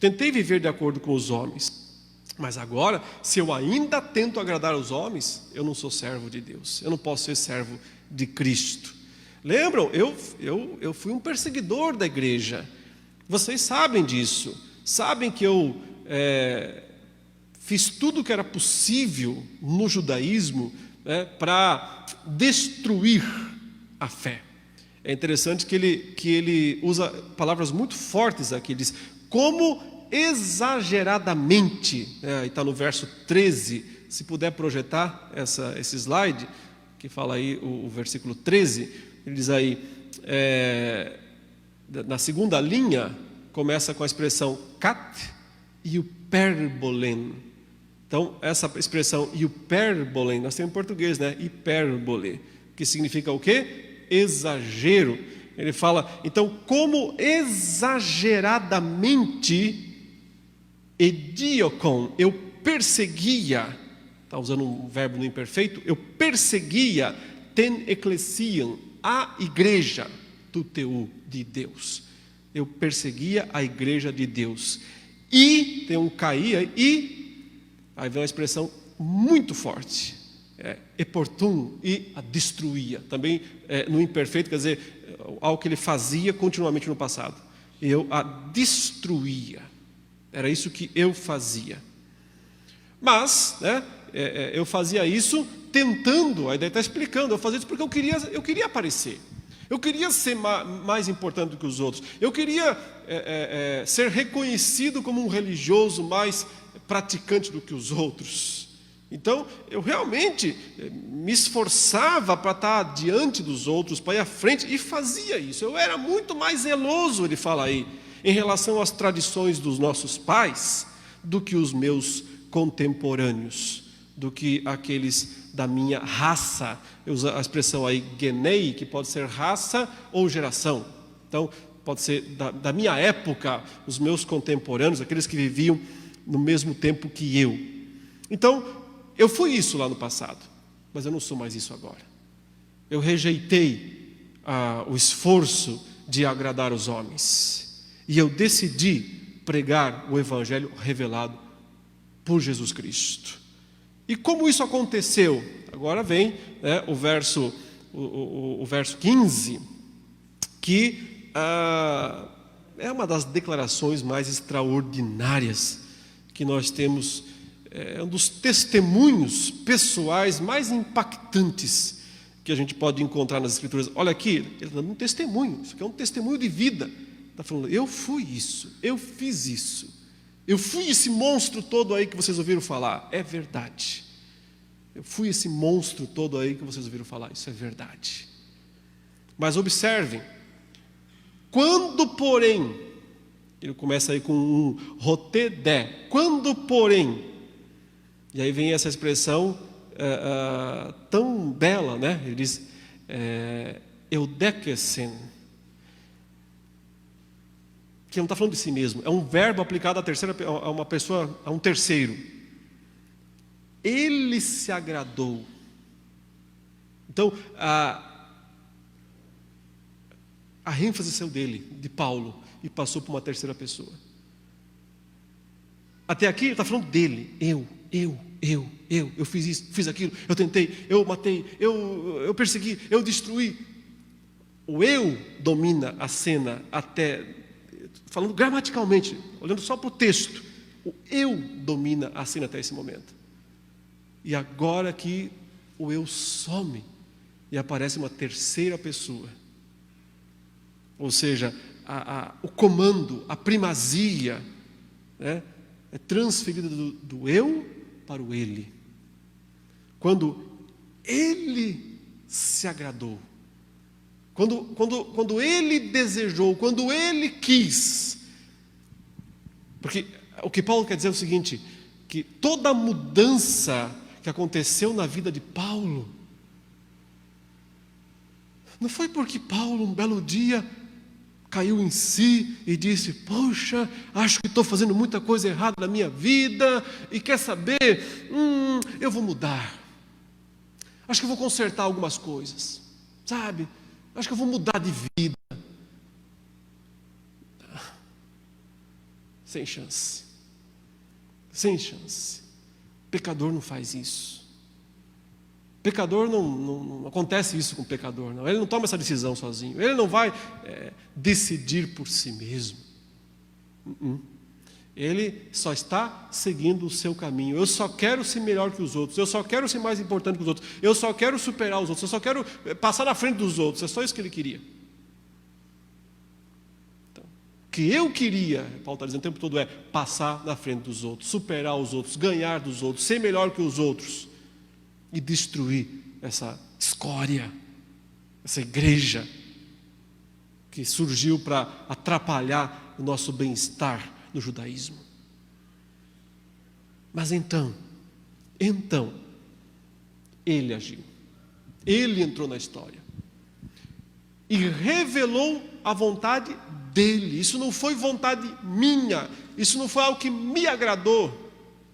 Tentei viver de acordo com os homens. Mas agora, se eu ainda tento agradar os homens, eu não sou servo de Deus. Eu não posso ser servo de Cristo. Lembram? Eu fui um perseguidor da igreja. Vocês sabem disso. Sabem que eu fiz tudo o que era possível no judaísmo, para destruir a fé. É interessante que ele usa palavras muito fortes aqui. Ele diz, como exageradamente, está no verso 13, se puder projetar esse slide, que fala aí o versículo 13, ele diz aí, na segunda linha, começa com a expressão kat e o perbolen. Então, essa expressão hiperbolen, nós temos em português, hipérbole, que significa o quê? Exagero. Ele fala, então, como exageradamente ediokon, eu perseguia, está usando um verbo no imperfeito, eu perseguia ten ecclesiam, a igreja tuteu de Deus. Eu perseguia a igreja de Deus. E, tem um caía, aí vem uma expressão muito forte, eportum, e a destruía. Também no imperfeito, quer dizer, algo que ele fazia continuamente no passado. Eu a destruía. Era isso que eu fazia. Mas, eu fazia isso tentando, a ideia está explicando, eu fazia isso porque eu queria aparecer. Eu queria ser mais importante do que os outros. Eu queria ser reconhecido como um religioso mais praticante do que os outros. Então, eu realmente me esforçava para estar diante dos outros, para ir à frente, e fazia isso. Eu era muito mais zeloso, ele fala aí, em relação às tradições dos nossos pais, do que os meus contemporâneos, do que aqueles da minha raça. Eu uso a expressão aí, genei, que pode ser raça ou geração. Então, pode ser da minha época, os meus contemporâneos, aqueles que viviam no mesmo tempo que eu. Então, eu fui isso lá no passado, mas eu não sou mais isso agora. Eu rejeitei o esforço de agradar os homens. E eu decidi pregar o Evangelho revelado por Jesus Cristo. E como isso aconteceu? Agora vem o verso 15, que é uma das declarações mais extraordinárias que nós temos, um dos testemunhos pessoais mais impactantes que a gente pode encontrar nas Escrituras. Olha aqui, ele está dando um testemunho, isso aqui é um testemunho de vida. Está falando, eu fui isso, eu fiz isso. Eu fui esse monstro todo aí que vocês ouviram falar. É verdade. Eu fui esse monstro todo aí que vocês ouviram falar. Isso é verdade. Mas observem. Quando, porém, ele começa aí com um rotedé. Quando, porém, e aí vem essa expressão tão bela, né? Ele diz, eudekesen, que não está falando de si mesmo, é um verbo aplicado a uma pessoa, a um terceiro. Ele se agradou. Então, a ênfase saiu dele, de Paulo, e passou para uma terceira pessoa. Até aqui ele está falando dele. Eu fiz isso, fiz aquilo, eu tentei, eu matei, eu persegui, eu destruí. O eu domina a cena até... Falando gramaticalmente, olhando só para o texto, o eu domina a cena até esse momento. E agora que o eu some e aparece uma terceira pessoa. Ou seja, o comando, a primazia, é transferida do eu para o ele. Quando ele se agradou, quando ele desejou, quando ele quis. Porque o que Paulo quer dizer é o seguinte, que toda mudança que aconteceu na vida de Paulo, não foi porque Paulo, um belo dia, caiu em si e disse, poxa, acho que estou fazendo muita coisa errada na minha vida, e quer saber, eu vou mudar. Acho que eu vou consertar algumas coisas, sabe? Acho que eu vou mudar de vida. sem chance. Sem chance. Pecador não faz isso. Pecador não acontece isso com o pecador, não. Ele não toma essa decisão sozinho. Ele não vai decidir por si mesmo. Ele só está seguindo o seu caminho. Eu só quero ser melhor que os outros. Eu só quero ser mais importante que os outros. Eu só quero superar os outros. Eu só quero passar na frente dos outros. É só isso que ele queria. Então, o que eu queria, Paulo está dizendo o tempo todo, é passar na frente dos outros, superar os outros, ganhar dos outros, ser melhor que os outros e destruir essa escória, essa igreja que surgiu para atrapalhar o nosso bem-estar no judaísmo. Mas então, ele agiu. Ele entrou na história e revelou a vontade dele. Isso não foi vontade minha, isso não foi algo que me agradou.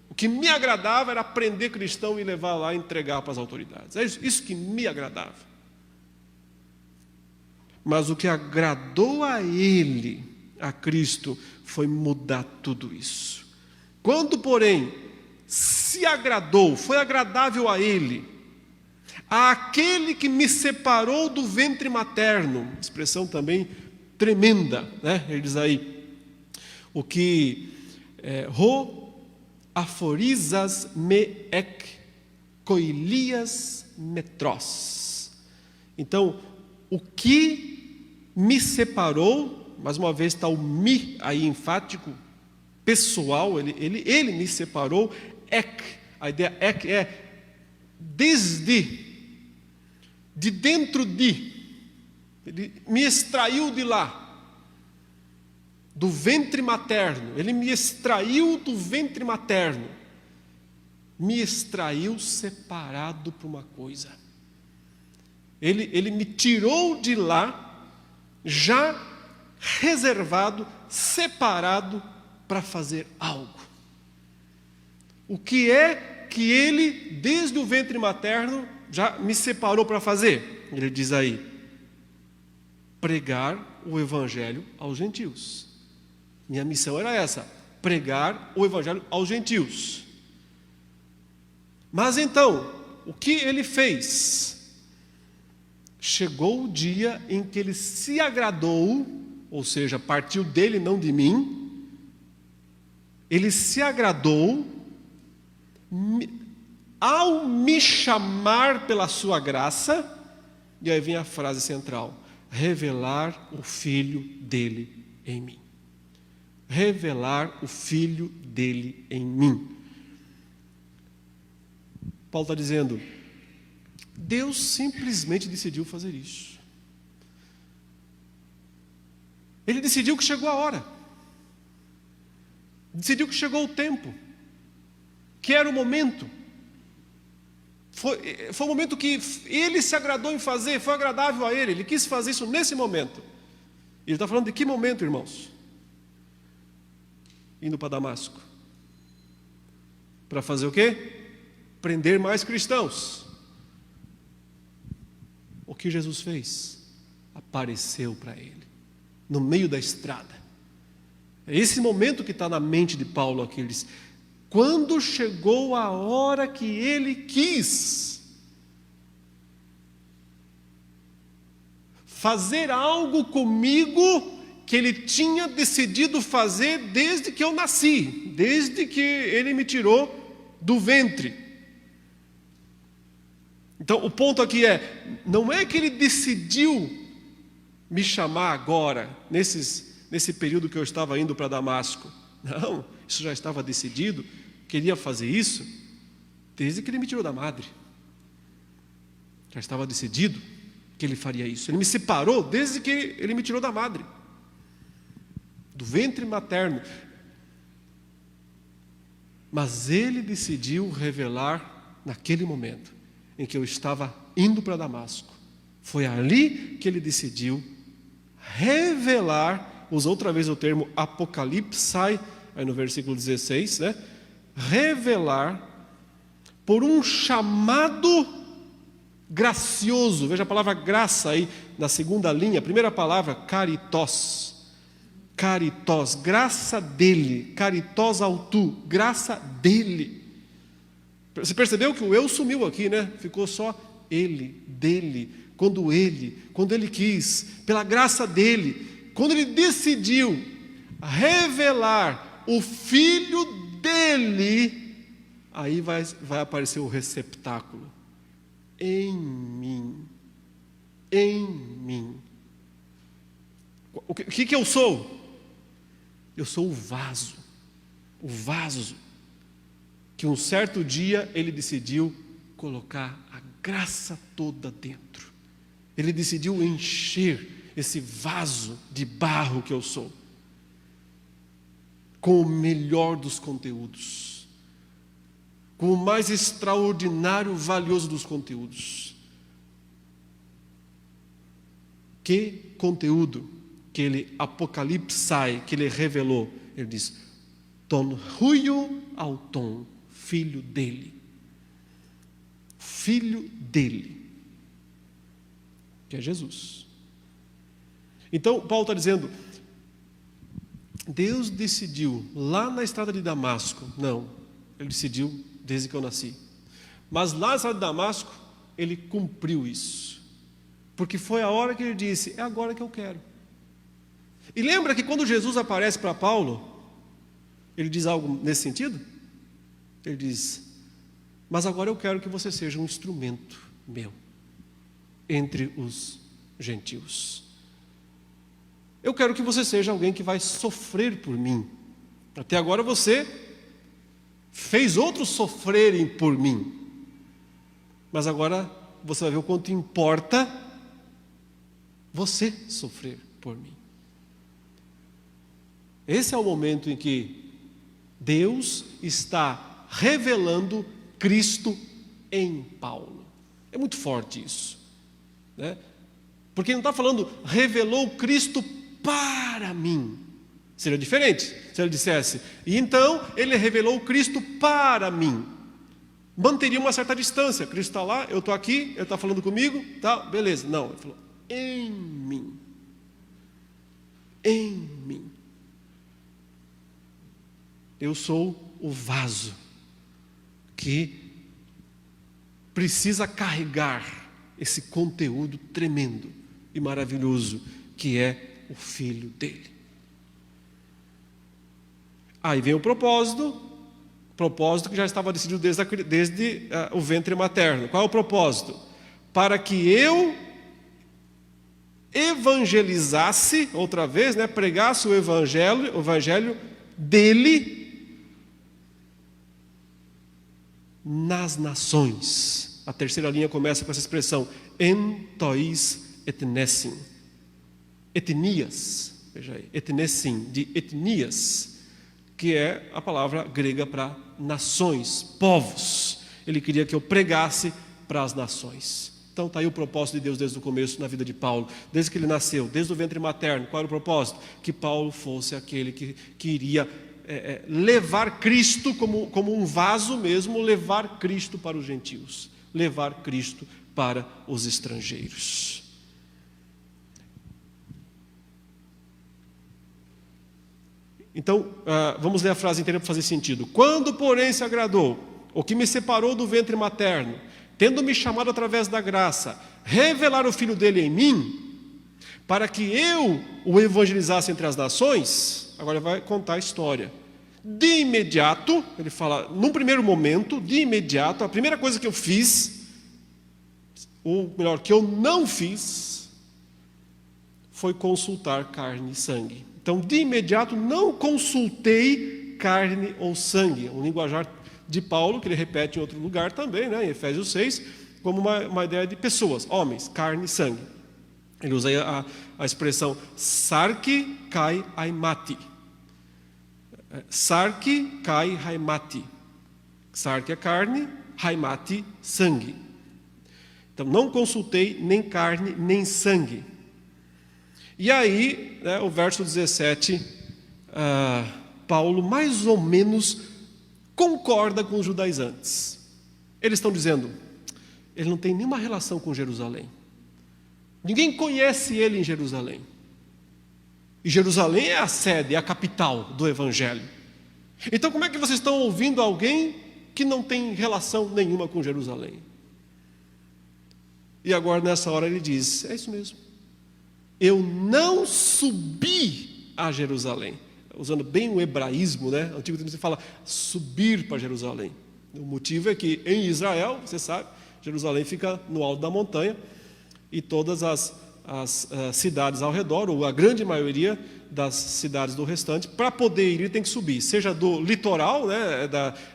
O que me agradava era prender cristão e levar lá e entregar para as autoridades. É isso que me agradava. Mas o que agradou a ele, a Cristo, foi mudar tudo isso. Quando, porém, se agradou, foi agradável a ele, àquele que me separou do ventre materno, expressão também tremenda, né? Ele diz aí, o que aforizas me ek koilias metros. Então, o que me separou, mais uma vez está o mi aí enfático, pessoal, ele me separou, ek, a ideia ek é desde, de dentro de, ele me extraiu de lá, do ventre materno, ele me extraiu do ventre materno, me extraiu separado por uma coisa, ele me tirou de lá, já reservado, separado para fazer algo. O que é que ele, desde o ventre materno, já me separou para fazer? Ele diz aí, pregar o evangelho aos gentios. Minha missão era essa, pregar o evangelho aos gentios. Mas então, o que ele fez? Chegou o dia em que ele se agradou, ou seja, partiu dele, não de mim. Ele se agradou ao me chamar pela sua graça, e aí vem a frase central, revelar o Filho dele em mim. Revelar o Filho dele em mim. Paulo está dizendo, Deus simplesmente decidiu fazer isso. Ele decidiu que chegou a hora. Decidiu que chegou o tempo. Que era o momento. Foi o momento que ele se agradou em fazer, foi agradável a ele. Ele quis fazer isso nesse momento. Ele está falando de que momento, irmãos? Indo para Damasco. Para fazer o quê? Prender mais cristãos. O que Jesus fez? Apareceu para ele, no meio da estrada. É esse momento que está na mente de Paulo aqui. Ele diz, quando chegou a hora que ele quis fazer algo comigo que ele tinha decidido fazer desde que eu nasci, desde que ele me tirou do ventre. Então o ponto aqui não é que ele decidiu me chamar agora, nesse período que eu estava indo para Damasco. Não, isso já estava decidido, queria fazer isso desde que ele me tirou da madre. Já estava decidido que ele faria isso. Ele me separou desde que ele me tirou da madre, do ventre materno. Mas ele decidiu revelar naquele momento em que eu estava indo para Damasco. Foi ali que ele decidiu revelar, usa outra vez o termo apocalipsai, aí no versículo 16, né? Revelar por um chamado gracioso. Veja a palavra graça aí na segunda linha, a primeira palavra, caritos. Caritós, graça dele. Caritós autu, graça dele. Você percebeu que o eu sumiu aqui, né? Ficou só ele, dele, quando ele quis, pela graça dele, quando ele decidiu revelar o Filho dele, aí vai aparecer o receptáculo. Em mim. O que eu sou? Eu sou o vaso que um certo dia ele decidiu colocar a graça toda dentro. Ele decidiu encher esse vaso de barro que eu sou com o melhor dos conteúdos, com o mais extraordinário, valioso dos conteúdos. Que conteúdo que ele apocalipsai, que ele revelou? Ele diz: ton huio auton, filho dele, que é Jesus. Então Paulo está dizendo, Deus decidiu lá na estrada de Damasco. Não, ele decidiu desde que eu nasci, mas lá na estrada de Damasco ele cumpriu isso, porque foi a hora que ele disse: é agora que eu quero. E lembra que quando Jesus aparece para Paulo, ele diz algo nesse sentido? Ele diz: mas agora eu quero que você seja um instrumento meu entre os gentios. Eu quero que você seja alguém que vai sofrer por mim. Até agora você fez outros sofrerem por mim, mas agora você vai ver o quanto importa você sofrer por mim. Esse é o momento em que Deus está revelando Cristo em Paulo. É muito forte isso, né? Porque não está falando revelou Cristo para mim. Seria diferente se ele dissesse: e então ele revelou Cristo para mim. Manteria uma certa distância. Cristo está lá, eu estou aqui, ele está falando comigo, tá, beleza. Não, ele falou: em mim. Em mim. Eu sou o vaso que precisa carregar esse conteúdo tremendo e maravilhoso que é o Filho dele. Aí vem o propósito que já estava decidido desde o ventre materno. Qual é o propósito? Para que eu evangelizasse, outra vez, né, pregasse o evangelho dele nas nações. A terceira linha começa com essa expressão: en tois etnesin. Etnias, veja aí, etnesin, de etnias, que é a palavra grega para nações, povos. Ele queria que eu pregasse para as nações. Então está aí o propósito de Deus desde o começo na vida de Paulo, desde que ele nasceu, desde o ventre materno. Qual era o propósito? Que Paulo fosse aquele que iria levar Cristo como um vaso mesmo, levar Cristo para os gentios, levar Cristo para os estrangeiros. Então, vamos ler a frase inteira para fazer sentido. Quando, porém, se agradou o que me separou do ventre materno, tendo me chamado através da graça, revelar o Filho dele em mim, para que eu o evangelizasse entre as nações. Agora vai contar a história. De imediato, ele fala, num primeiro momento, de imediato, a primeira coisa que eu fiz, ou melhor, que eu não fiz, foi consultar carne e sangue. Então, de imediato, não consultei carne ou sangue. Um linguajar de Paulo, que ele repete em outro lugar também, né, em Efésios 6, como uma ideia de pessoas, homens, carne e sangue. Ele usa aí a expressão sarki kai aimati. Sarki kai haimati. Sarki é carne, haimati, sangue. Então, não consultei nem carne, nem sangue. E aí, né, o verso 17, Paulo mais ou menos concorda com os judaizantes. Eles estão dizendo, ele não tem nenhuma relação com Jerusalém. Ninguém conhece ele em Jerusalém. E Jerusalém é a sede, é a capital do Evangelho. Então como é que vocês estão ouvindo alguém que não tem relação nenhuma com Jerusalém? E agora nessa hora ele diz, é isso mesmo. Eu não subi a Jerusalém. Usando bem o hebraísmo, né? O Antigo Testamento fala subir para Jerusalém. O motivo é que em Israel, você sabe, Jerusalém fica no alto da montanha e todas as cidades ao redor, ou a grande maioria das cidades do restante, para poder ir, ele tem que subir, seja do litoral, né,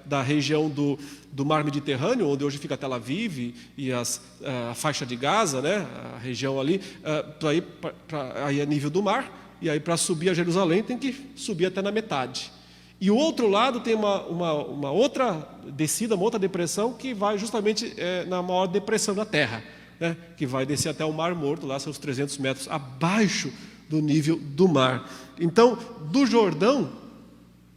da região do mar Mediterrâneo, onde hoje fica Tel Aviv e a faixa de Gaza, né, a região ali, para ir aí a nível do mar. E aí, para subir a Jerusalém, tem que subir até na metade. E o outro lado tem uma outra descida, uma outra depressão, que vai justamente na maior depressão da terra, né? Que vai descer até o Mar Morto, lá seus 300 metros abaixo do nível do mar. Então, do Jordão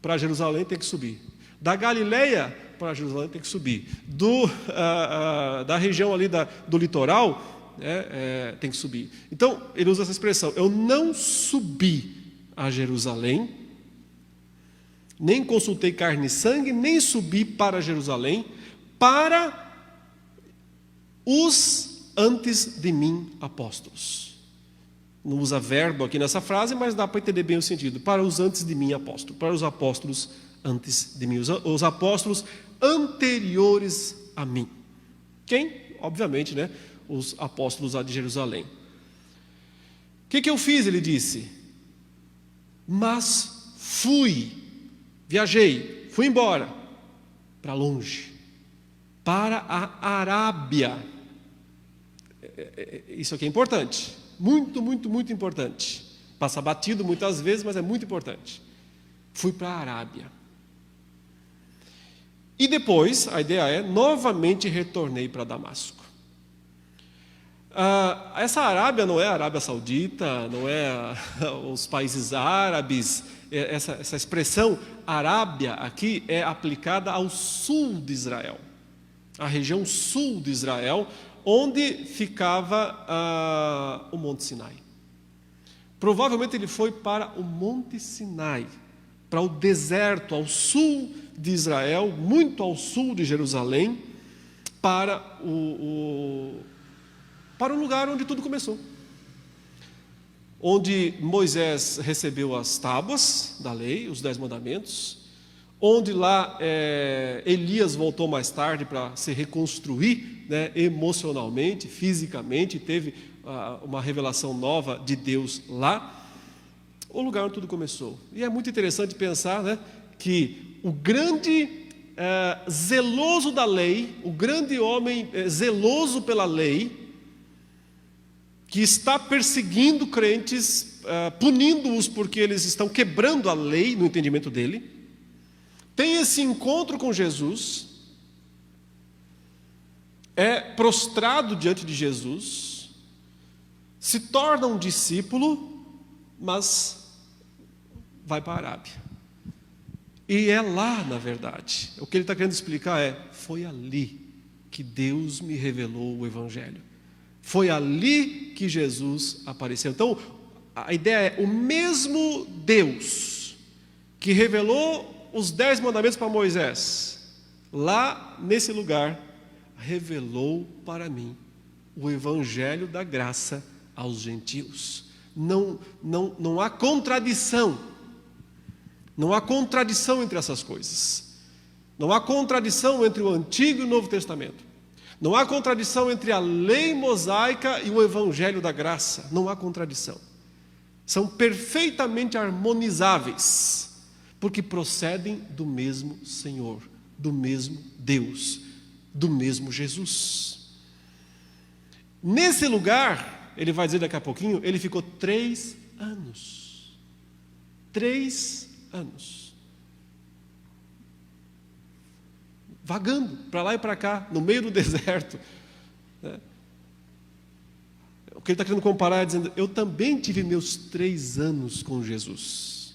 para Jerusalém tem que subir. Da Galileia para Jerusalém tem que subir. Da região ali do litoral, tem que subir. Então, ele usa essa expressão, eu não subi a Jerusalém, nem consultei carne e sangue, nem subi para Jerusalém, para os antes de mim apóstolos. Não usa verbo aqui nessa frase, mas dá para entender bem o sentido. Para os antes de mim apóstolos, para os apóstolos antes de mim, os apóstolos anteriores a mim. Quem? Obviamente, né? Os apóstolos lá de Jerusalém. O que eu fiz? Ele disse, mas viajei, fui embora, para longe, para a Arábia. Isso aqui é importante, muito, muito, muito importante. Passa batido muitas vezes, mas é muito importante. Fui para a Arábia. E depois, a ideia é, novamente retornei para Damasco. Essa Arábia não é a Arábia Saudita, não é os países árabes. Essa expressão Arábia aqui é aplicada ao sul de Israel, a região sul de Israel, onde ficava o Monte Sinai. Provavelmente ele foi para o Monte Sinai, para o deserto ao sul de Israel, muito ao sul de Jerusalém, para o lugar onde tudo começou, onde Moisés recebeu as tábuas da lei, os 10 mandamentos, onde lá Elias voltou mais tarde para se reconstruir, né, emocionalmente, fisicamente, teve uma revelação nova de Deus lá, o lugar onde tudo começou. E é muito interessante pensar, né, que o grande zeloso da lei, o grande homem zeloso pela lei, que está perseguindo crentes, punindo-os porque eles estão quebrando a lei no entendimento dele, tem esse encontro com Jesus, é prostrado diante de Jesus, se torna um discípulo, mas vai para a Arábia. E é lá, na verdade, o que ele está querendo explicar foi ali que Deus me revelou o Evangelho. Foi ali que Jesus apareceu. Então, a ideia é o mesmo Deus que revelou os 10 mandamentos para Moisés, lá nesse lugar, revelou para mim o Evangelho da graça aos gentios. Não há contradição. Não há contradição entre essas coisas. Não há contradição entre o Antigo e o Novo Testamento. Não há contradição entre a lei mosaica e o Evangelho da graça. Não há contradição. São perfeitamente harmonizáveis, porque procedem do mesmo Senhor, do mesmo Deus, do mesmo Jesus. Nesse lugar, ele vai dizer daqui a pouquinho, ele ficou 3 anos. 3 anos. Vagando para lá e para cá, no meio do deserto. O que ele está querendo comparar é dizendo, eu também tive meus 3 anos com Jesus.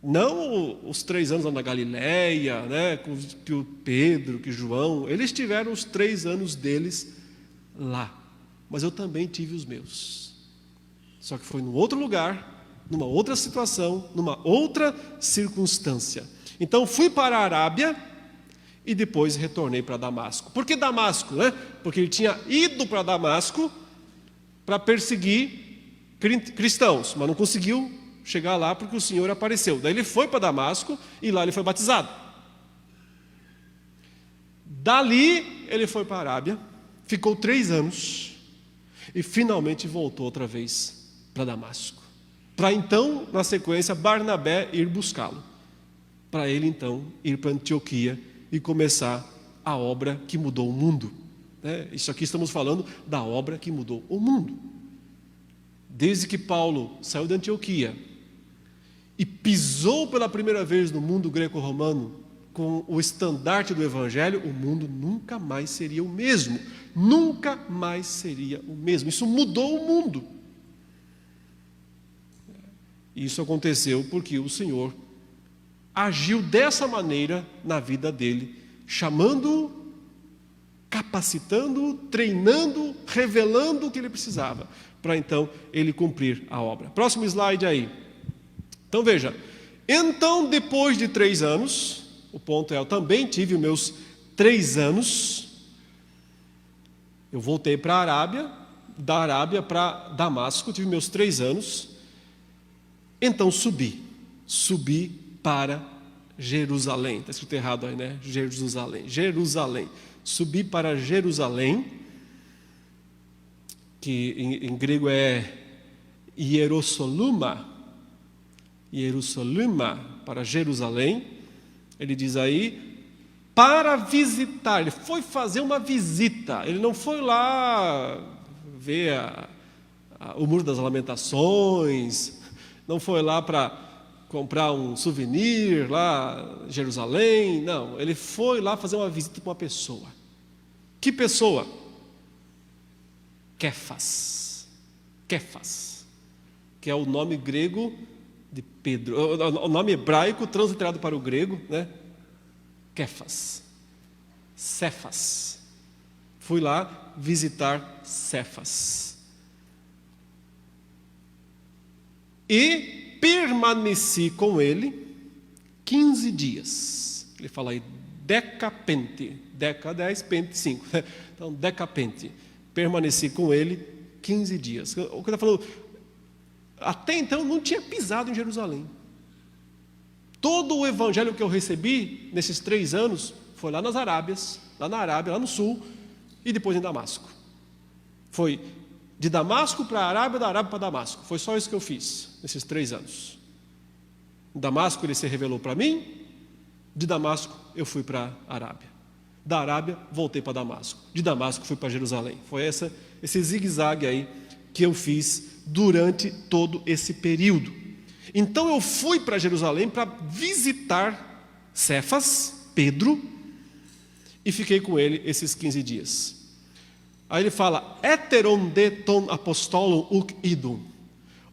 Não os 3 anos lá na Galileia, né, que o Pedro, que João, eles tiveram os 3 anos deles lá. Mas eu também tive os meus. Só que foi num outro lugar, numa outra situação, numa outra circunstância. Então fui para a Arábia e depois retornei para Damasco. Por que Damasco, né? Porque ele tinha ido para Damasco para perseguir cristãos, mas não conseguiu chegar lá porque o Senhor apareceu. Daí ele foi para Damasco e lá ele foi batizado. Dali ele foi para a Arábia, ficou 3 anos e finalmente voltou outra vez para Damasco. Para então, na sequência, Barnabé ir buscá-lo. Para ele então ir para Antioquia e começar a obra que mudou o mundo. Isso aqui estamos falando da obra que mudou o mundo. Desde que Paulo saiu de Antioquia e pisou pela primeira vez no mundo greco-romano com o estandarte do Evangelho, o mundo nunca mais seria o mesmo. Nunca mais seria o mesmo. Isso mudou o mundo. Isso aconteceu porque o Senhor agiu dessa maneira na vida dele, chamando-o, capacitando-o, treinando, revelando o que ele precisava, para então ele cumprir a obra. Próximo slide aí. Então veja, então depois de 3 anos, o ponto é, eu também tive os meus 3 anos, eu voltei para a Arábia, da Arábia para Damasco, tive meus 3 anos, então subi para Jerusalém, está escrito errado aí, né? Jerusalém, subi para Jerusalém, que em grego é Hierosolima, para Jerusalém, ele diz aí, para visitar, ele foi fazer uma visita, ele não foi lá ver o Muro das Lamentações, não foi lá para comprar um souvenir lá em Jerusalém, não, ele foi lá fazer uma visita com uma pessoa. Que pessoa? Kéfas, que é o nome grego de Pedro, o nome hebraico transliterado para o grego, né? Kéfas, Cefas. Fui lá visitar Cefas. E permaneci com ele 15 dias. Ele fala aí, decapente. Deca 10, pente 5. Então, decapente. Permaneci com ele 15 dias. O que ele está falando, até então eu não tinha pisado em Jerusalém. Todo o evangelho que eu recebi nesses 3 anos foi lá nas Arábias, lá na Arábia, lá no sul, e depois em Damasco. Foi de Damasco para a Arábia, da Arábia para Damasco. Foi só isso que eu fiz nesses 3 anos. Em Damasco ele se revelou para mim, de Damasco eu fui para a Arábia. Da Arábia voltei para Damasco. De Damasco fui para Jerusalém. Foi esse zigue-zague aí que eu fiz durante todo esse período. Então eu fui para Jerusalém para visitar Cefas, Pedro, e fiquei com ele esses 15 dias. Aí ele fala, heteron de ton apostolum huc idum.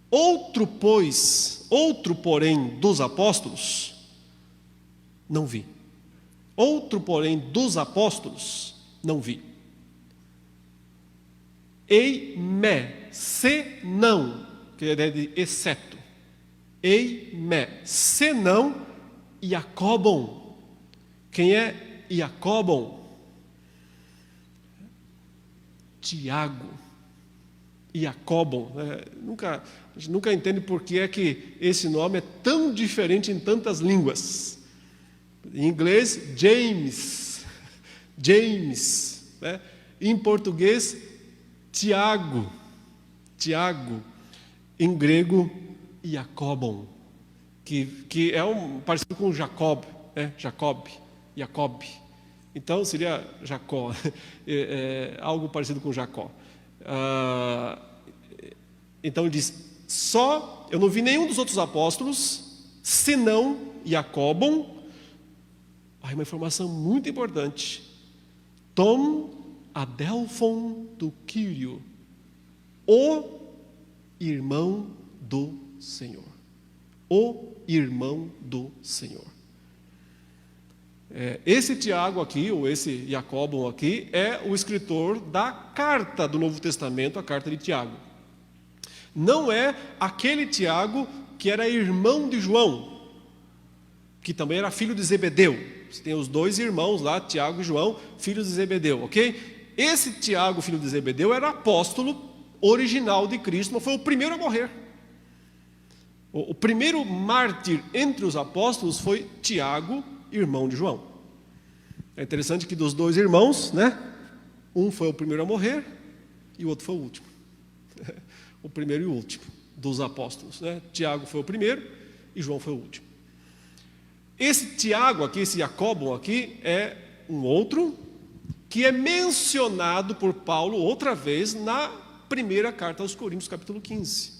Outro, porém, dos apóstolos, não vi. Outro, porém, dos apóstolos, não vi. Ei me, se não, que é de exceto. Ei me, se não, Jacobon. Quem é Jacobon? Tiago. Jacobon. A gente nunca entende por que é que esse nome é tão diferente em tantas línguas. Em inglês, James, né? Em português, Tiago. Em grego, Jacobon, que é parecido com Jacob, né? Jacob. Então seria Jacó, algo parecido com Jacó. Então ele diz, eu não vi nenhum dos outros apóstolos, senão Jacobon. Aí uma informação muito importante. Tom adelphon do Quírio, o irmão do Senhor. O irmão do Senhor. Esse Tiago aqui, ou esse Jacobon aqui, é o escritor da carta do Novo Testamento, a carta de Tiago. Não é aquele Tiago que era irmão de João, que também era filho de Zebedeu. Você tem os dois irmãos lá, Tiago e João, filhos de Zebedeu, ok? Esse Tiago, filho de Zebedeu, era apóstolo original de Cristo, mas foi o primeiro a morrer. O primeiro mártir entre os apóstolos foi Tiago, irmão de João. É interessante que dos dois irmãos, né? Um foi o primeiro a morrer e o outro foi o último. O primeiro e o último dos apóstolos, né? Tiago foi o primeiro e João foi o último. Esse Tiago aqui, esse Jacóbon aqui, é um outro que é mencionado por Paulo outra vez na primeira carta aos Coríntios, capítulo 15,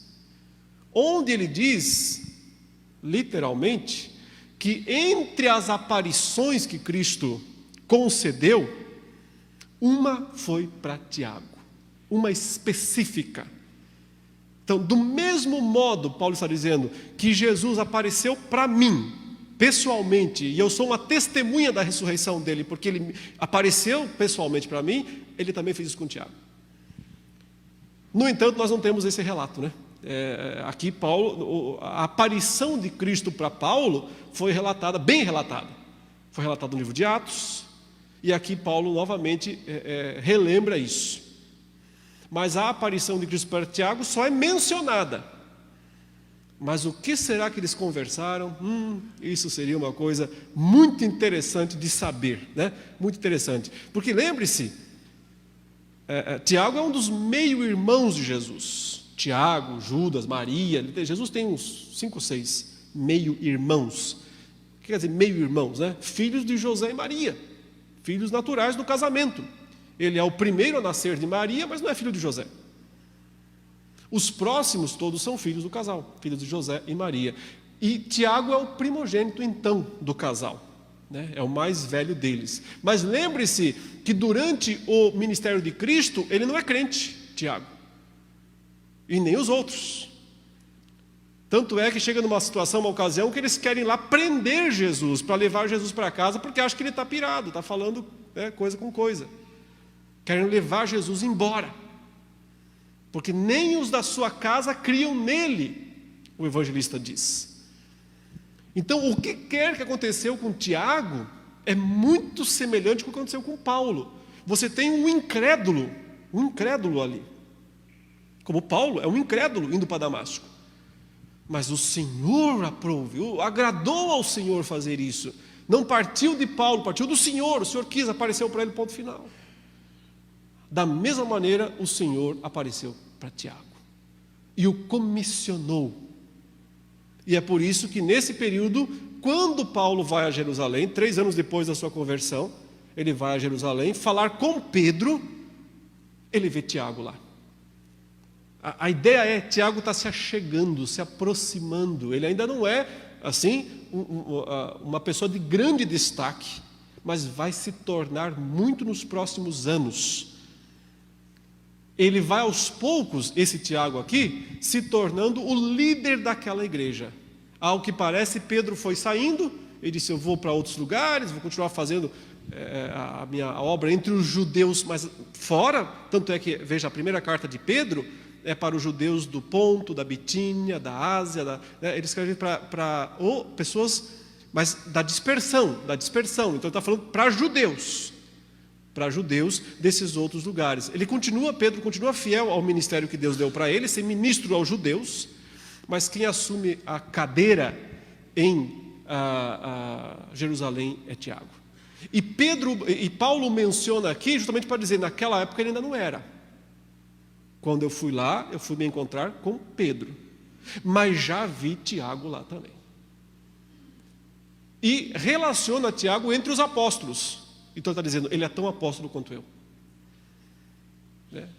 onde ele diz, literalmente, que entre as aparições que Cristo concedeu, uma foi para Tiago, uma específica. Então, do mesmo modo, Paulo está dizendo que Jesus apareceu para mim, pessoalmente, e eu sou uma testemunha da ressurreição dele, porque ele apareceu pessoalmente para mim, ele também fez isso com Tiago. No entanto, nós não temos esse relato, né? Aqui Paulo, a aparição de Cristo para Paulo foi relatada, bem relatada. Foi relatada no livro de Atos, e aqui Paulo novamente relembra isso. Mas a aparição de Cristo para Tiago só é mencionada. Mas o que será que eles conversaram? Isso seria uma coisa muito interessante de saber, né? Muito interessante. Porque lembre-se, Tiago é um dos meio-irmãos de Jesus. Tiago, Judas, Maria. Jesus tem uns 5 ou 6 meio-irmãos. O que quer dizer meio-irmãos, né? Filhos de José e Maria. Filhos naturais do casamento. Ele é o primeiro a nascer de Maria, mas não é filho de José. Os próximos todos são filhos do casal, filhos de José e Maria. E Tiago é o primogênito, então, do casal, né? É o mais velho deles. Mas lembre-se que durante o ministério de Cristo, ele não é crente, Tiago. E nem os outros. Tanto é que chega numa situação, uma ocasião, que eles querem lá prender Jesus, para levar Jesus para casa, porque acham que ele está pirado, está falando coisa com coisa. Querem levar Jesus embora. Porque nem os da sua casa criam nele, o evangelista diz. Então, o que quer que aconteceu com Tiago é muito semelhante com o que aconteceu com Paulo. Você tem um incrédulo ali. Como Paulo é um incrédulo indo para Damasco. Mas o Senhor aprovou, agradou ao Senhor fazer isso. Não partiu de Paulo, partiu do Senhor. O Senhor quis, apareceu para ele, ponto final. Da mesma maneira, o Senhor apareceu para Tiago e o comissionou. E é por isso que nesse período, quando Paulo vai a Jerusalém, 3 anos depois da sua conversão, ele vai a Jerusalém falar com Pedro, ele vê Tiago lá. A ideia é, Tiago está se achegando, se aproximando. Ele ainda não é, assim, uma pessoa de grande destaque, mas vai se tornar muito nos próximos anos. Ele vai aos poucos, esse Tiago aqui, se tornando o líder daquela igreja. Ao que parece, Pedro foi saindo, ele disse, eu vou para outros lugares, vou continuar fazendo a minha obra entre os judeus, mas fora, tanto é que, veja, a primeira carta de Pedro é para os judeus do Ponto, da Bitínia, da Ásia, ele escreve para pessoas, mas da dispersão, então ele está falando para judeus desses outros lugares. Pedro continua fiel ao ministério que Deus deu para ele, ser ministro aos judeus, mas quem assume a cadeira em Jerusalém é Tiago. E Paulo menciona aqui justamente para dizer, naquela época ele ainda não era. Quando eu fui lá, eu fui me encontrar com Pedro, mas já vi Tiago lá também. E relaciona Tiago entre os apóstolos. Então está dizendo, ele é tão apóstolo quanto eu.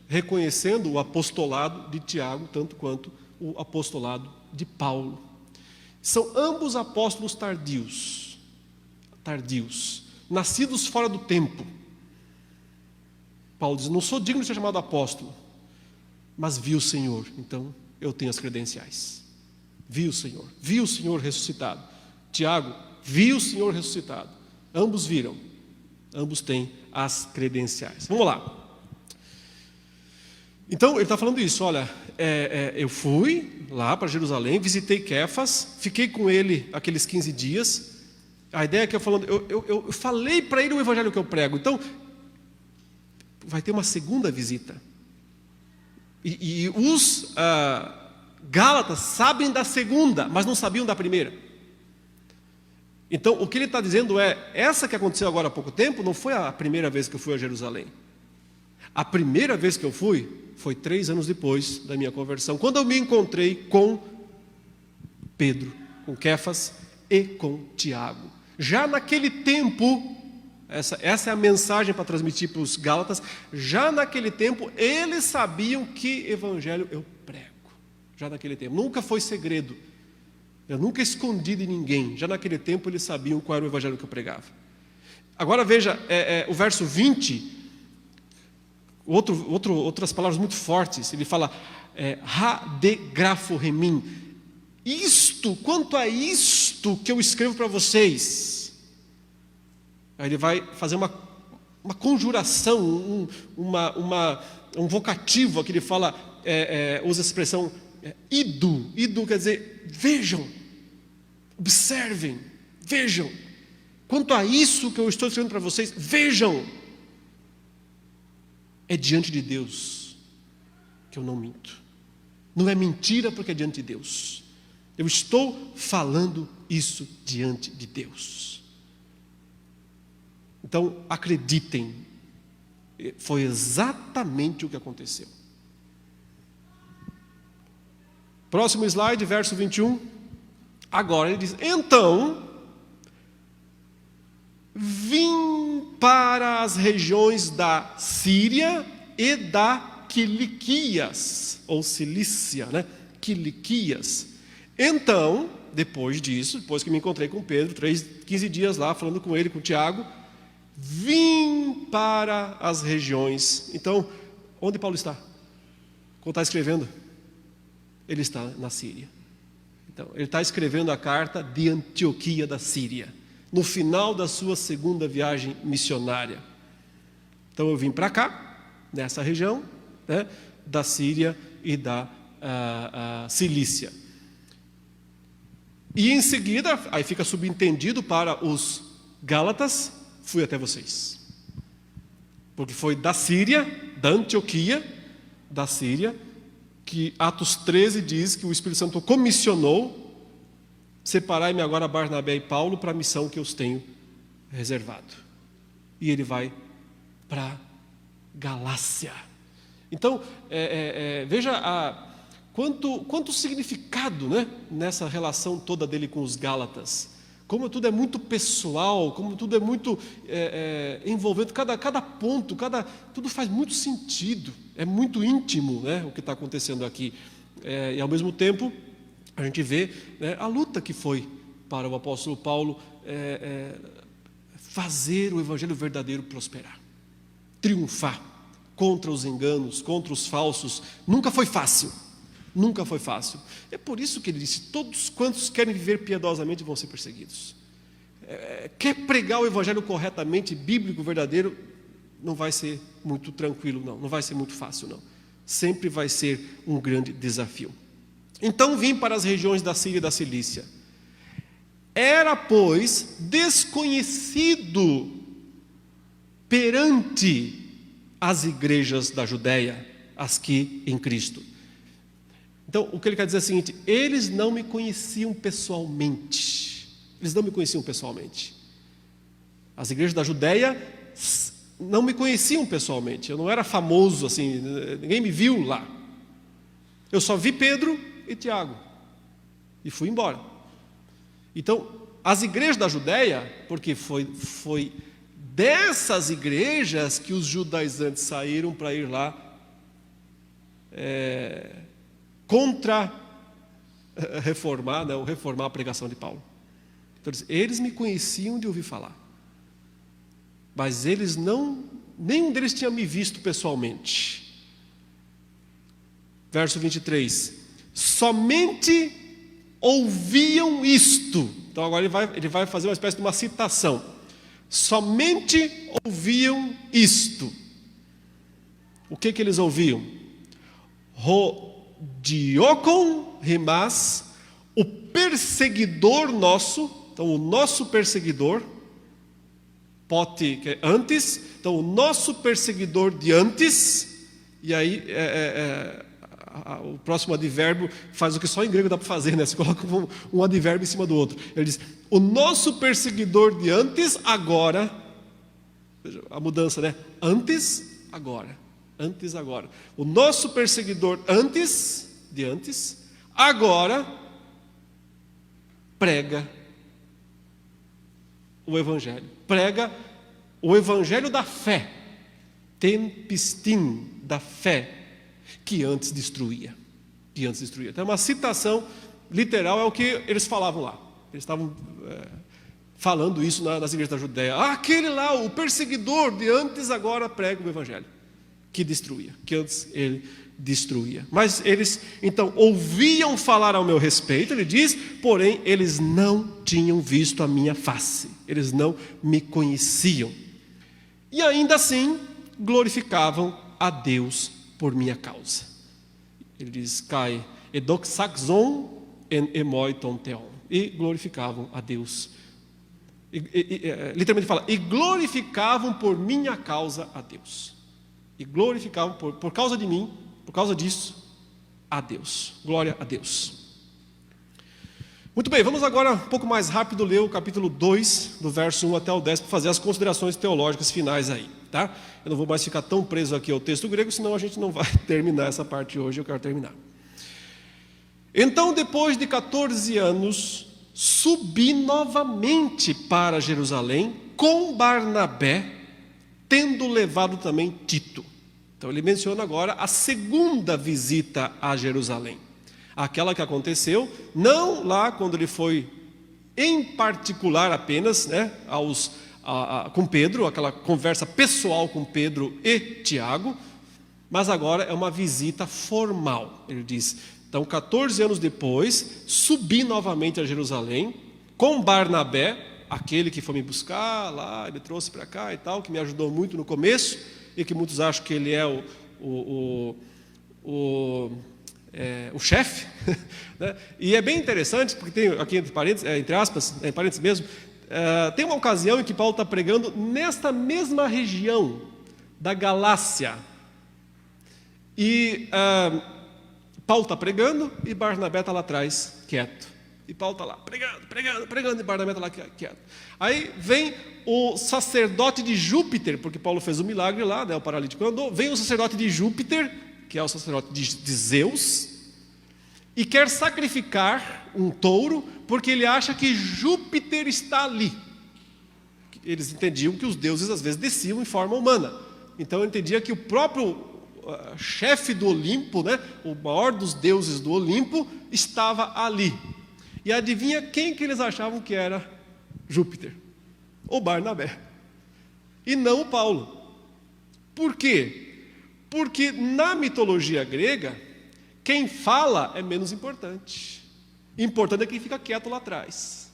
Reconhecendo o apostolado de Tiago, tanto quanto o apostolado de Paulo. São ambos apóstolos tardios, nascidos fora do tempo. Paulo diz, não sou digno de ser chamado apóstolo, mas vi o Senhor, então eu tenho as credenciais. Vi o Senhor ressuscitado. Tiago, viu o Senhor ressuscitado. Ambos viram. Ambos têm as credenciais. Vamos lá. Então, ele está falando isso, olha, eu fui lá para Jerusalém, visitei Kefas, fiquei com ele aqueles 15 dias. A ideia é que eu falei para ele o evangelho que eu prego. Então, vai ter uma segunda visita. E os Gálatas sabem da segunda, mas não sabiam da primeira. Então, o que ele está dizendo essa que aconteceu agora há pouco tempo, não foi a primeira vez que eu fui a Jerusalém. A primeira vez que eu fui, foi 3 anos depois da minha conversão, quando eu me encontrei com Pedro, com Kefas e com Tiago. Já naquele tempo, essa é a mensagem para transmitir para os Gálatas, já naquele tempo eles sabiam que evangelho eu prego. Já naquele tempo, nunca foi segredo, eu nunca escondi de ninguém. Já naquele tempo eles sabiam qual era o evangelho que eu pregava. Agora veja, o verso 20, outras palavras muito fortes. Ele fala, ha-de-grafo-remim. Quanto a isto que eu escrevo para vocês. Aí ele vai fazer uma conjuração, um vocativo. Aqui ele fala, usa a expressão ido. Ido quer dizer, vejam, observem, vejam. Quanto a isso que eu estou escrevendo para vocês, vejam. É diante de Deus que eu não minto. Não é mentira porque é diante de Deus. Eu estou falando isso diante de Deus. Então, acreditem, foi exatamente o que aconteceu. Próximo slide, verso 21. Agora ele diz, então, vim para as regiões da Síria e da Quiliquias, ou Cilícia, né? Quiliquias. Então, depois disso, depois que me encontrei com Pedro, 15 dias lá, falando com ele, com Tiago, vim para as regiões. Então, onde Paulo está? Quando está escrevendo? Ele está na Síria. Então, ele está escrevendo a carta de Antioquia da Síria, no final da sua segunda viagem missionária. Então eu vim para cá, nessa região, né, da Síria e da Cilícia. E em seguida, aí fica subentendido para os Gálatas, fui até vocês. Porque foi da Síria, da Antioquia, da Síria, que Atos 13 diz que o Espírito Santo comissionou, separai-me agora Barnabé e Paulo para a missão que eu os tenho reservado. E ele vai para Galácia. Então, veja quanto significado, né, nessa relação toda dele com os Gálatas. Como tudo é muito pessoal, como tudo é muito envolvente, cada ponto, tudo faz muito sentido, é muito íntimo, né, o que está acontecendo aqui. E ao mesmo tempo, a gente vê, né, a luta que foi para o apóstolo Paulo fazer o evangelho verdadeiro prosperar, triunfar contra os enganos, contra os falsos. Nunca foi fácil, nunca foi fácil. É por isso que ele disse, todos quantos querem viver piedosamente vão ser perseguidos. Quer pregar o evangelho corretamente, bíblico, verdadeiro, não vai ser muito tranquilo, não vai ser muito fácil, não. Sempre vai ser um grande desafio. Então vim para as regiões da Síria e da Cilícia. Era, pois, desconhecido perante as igrejas da Judéia, as que em Cristo. Então, o que ele quer dizer é o seguinte, eles não me conheciam pessoalmente. Eles não me conheciam pessoalmente. As igrejas da Judéia não me conheciam pessoalmente. Eu não era famoso assim, ninguém me viu lá. Eu só vi Pedro e Tiago, e fui embora. Então, as igrejas da Judéia, porque foi dessas igrejas que os judaizantes saíram para ir lá reformar a pregação de Paulo. Então, eles me conheciam de ouvir falar, mas eles nenhum deles tinha me visto pessoalmente. Verso 23, somente ouviam isto. Então agora ele vai fazer uma espécie de uma citação. Somente ouviam isto. O que eles ouviam? Rodiocon rimas, o perseguidor nosso, então o nosso perseguidor, pote, que é antes, então o nosso perseguidor de antes, e aí o próximo advérbio faz o que só em grego dá para fazer, né? Você coloca um advérbio em cima do outro. Ele diz, o nosso perseguidor de antes, agora, veja a mudança, né? Antes, agora. Antes, agora. O nosso perseguidor de antes, agora, prega o Evangelho. Prega o Evangelho da fé. Ten pistin, da fé, que antes destruía. Então, uma citação literal é o que eles falavam lá. Eles estavam falando isso nas igrejas da Judéia. Aquele lá, o perseguidor de antes, agora prega o Evangelho, que destruía, que antes ele destruía. Mas eles, então, ouviam falar ao meu respeito, ele diz, porém, eles não tinham visto a minha face. Eles não me conheciam. E ainda assim, glorificavam a Deus por minha causa. Ele diz, Kai, edoxaxon en emoiton theon. E glorificavam a Deus. Literalmente fala, e glorificavam por minha causa a Deus. E glorificavam por causa de mim, por causa disso, a Deus. Glória a Deus. Muito bem, vamos agora um pouco mais rápido ler o capítulo 2, do verso 1 até o 10, para fazer as considerações teológicas finais aí, tá? Eu não vou mais ficar tão preso aqui ao texto grego, senão a gente não vai terminar essa parte hoje, eu quero terminar. Então, depois de 14 anos, subi novamente para Jerusalém com Barnabé, tendo levado também Tito. Então ele menciona agora a segunda visita a Jerusalém. Aquela que aconteceu, não lá quando ele foi em particular apenas, né, com Pedro, aquela conversa pessoal com Pedro e Tiago, mas agora é uma visita formal. Ele diz, então 14 anos depois, subi novamente a Jerusalém com Barnabé, aquele que foi me buscar lá, ele trouxe para cá e tal, que me ajudou muito no começo, e que muitos acham que ele é o chefe, né? E é bem interessante, porque tem aqui entre parênteses, entre aspas, parênteses mesmo, tem uma ocasião em que Paulo está pregando nesta mesma região da Galácia, e Paulo está pregando e Barnabé está lá atrás, quieto. E Paulo está lá, pregando, e Barnabé está lá quieto. Aí vem o sacerdote de Júpiter, porque Paulo fez um milagre lá, né, o paralítico andou. Vem o sacerdote de Júpiter, que é o sacerdote de Zeus, e quer sacrificar um touro, porque ele acha que Júpiter está ali. Eles entendiam que os deuses às vezes desciam em forma humana. Então eu entendia que o próprio chefe do Olimpo, né, o maior dos deuses do Olimpo, estava ali. E adivinha quem que eles achavam que era Júpiter? O Barnabé. E não o Paulo. Por quê? Porque na mitologia grega, quem fala é menos importante. Importante é quem fica quieto lá atrás.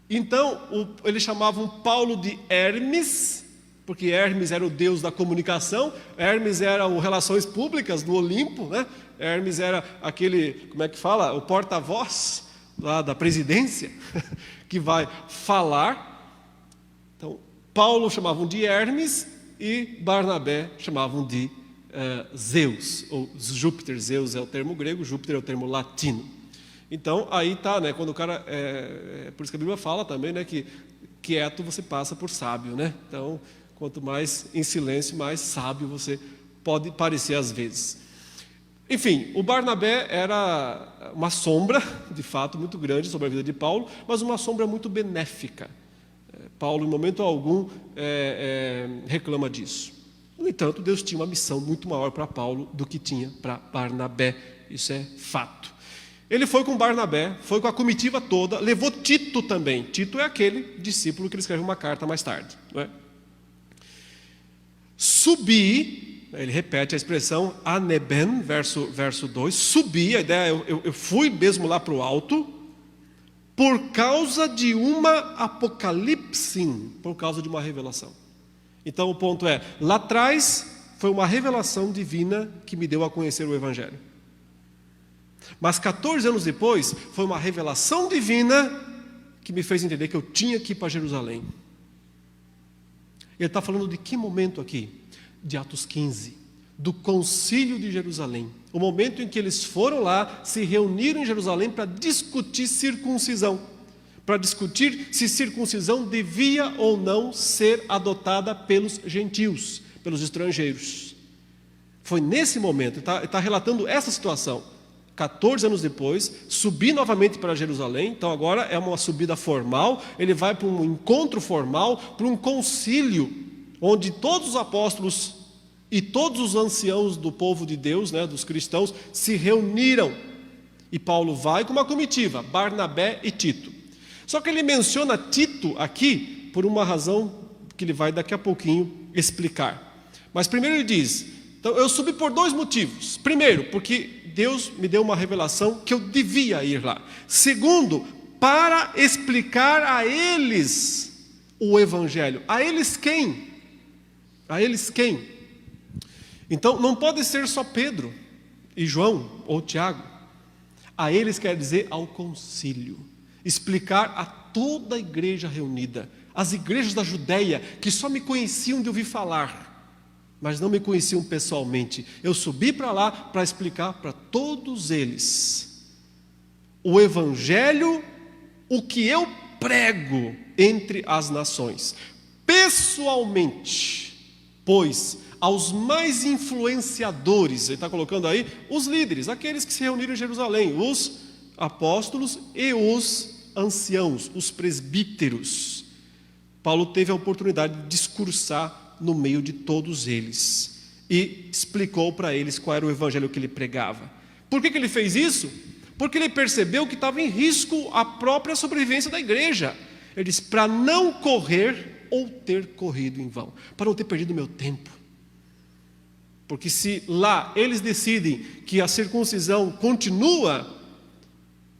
Então, eles chamavam Paulo de Hermes, porque Hermes era o deus da comunicação, Hermes era o relações públicas do Olimpo, né? Hermes era aquele, como é que fala? O porta-voz lá da presidência, que vai falar. Então, Paulo chamavam de Hermes e Barnabé chamavam de Zeus, ou Júpiter. Zeus é o termo grego, Júpiter é o termo latino. Então, aí tá, né, quando o cara, por isso que a Bíblia fala também, né, que quieto você passa por sábio, né? Então, quanto mais em silêncio, mais sábio você pode parecer às vezes. Enfim, o Barnabé era uma sombra, de fato, muito grande sobre a vida de Paulo, mas uma sombra muito benéfica. Paulo, em momento algum, reclama disso. No entanto, Deus tinha uma missão muito maior para Paulo do que tinha para Barnabé. Isso é fato. Ele foi com Barnabé, foi com a comitiva toda, levou Tito também. Tito é aquele discípulo que ele escreve uma carta mais tarde, não é? Subi, ele repete a expressão aneben, verso 2, subi, a ideia eu fui mesmo lá para o alto, por causa de uma apocalipse, por causa de uma revelação. Então o ponto é, lá atrás foi uma revelação divina que me deu a conhecer o Evangelho. Mas 14 anos depois, foi uma revelação divina que me fez entender que eu tinha que ir para Jerusalém. Ele está falando de que momento aqui? De Atos 15, do concílio de Jerusalém. O momento em que eles foram lá, se reuniram em Jerusalém para discutir circuncisão. Para discutir se circuncisão devia ou não ser adotada pelos gentios, pelos estrangeiros. Foi nesse momento, ele está relatando essa situação. 14 anos depois, subi novamente para Jerusalém, então agora é uma subida formal, ele vai para um encontro formal, para um concílio, onde todos os apóstolos e todos os anciãos do povo de Deus, né, dos cristãos, se reuniram. E Paulo vai com uma comitiva, Barnabé e Tito. Só que ele menciona Tito aqui por uma razão que ele vai daqui a pouquinho explicar. Mas primeiro ele diz, então eu subi por 2 motivos. Primeiro, porque Deus me deu uma revelação que eu devia ir lá. Segundo, para explicar a eles o Evangelho. A eles quem? A eles quem? Então não pode ser só Pedro e João ou Tiago. A eles quer dizer ao concílio. Explicar a toda a igreja reunida. As igrejas da Judéia que só me conheciam de ouvir falar, mas não me conheciam pessoalmente. Eu subi para lá para explicar para todos eles o Evangelho, o que eu prego entre as nações, pessoalmente, pois aos mais influenciadores, ele está colocando aí, os líderes, aqueles que se reuniram em Jerusalém, os apóstolos e os anciãos, os presbíteros. Paulo teve a oportunidade de discursar no meio de todos eles e explicou para eles qual era o evangelho que ele pregava. Por que ele fez isso? Porque ele percebeu que estava em risco a própria sobrevivência da igreja. Ele disse, para não correr ou ter corrido em vão, para não ter perdido meu tempo. Porque se lá eles decidem que a circuncisão continua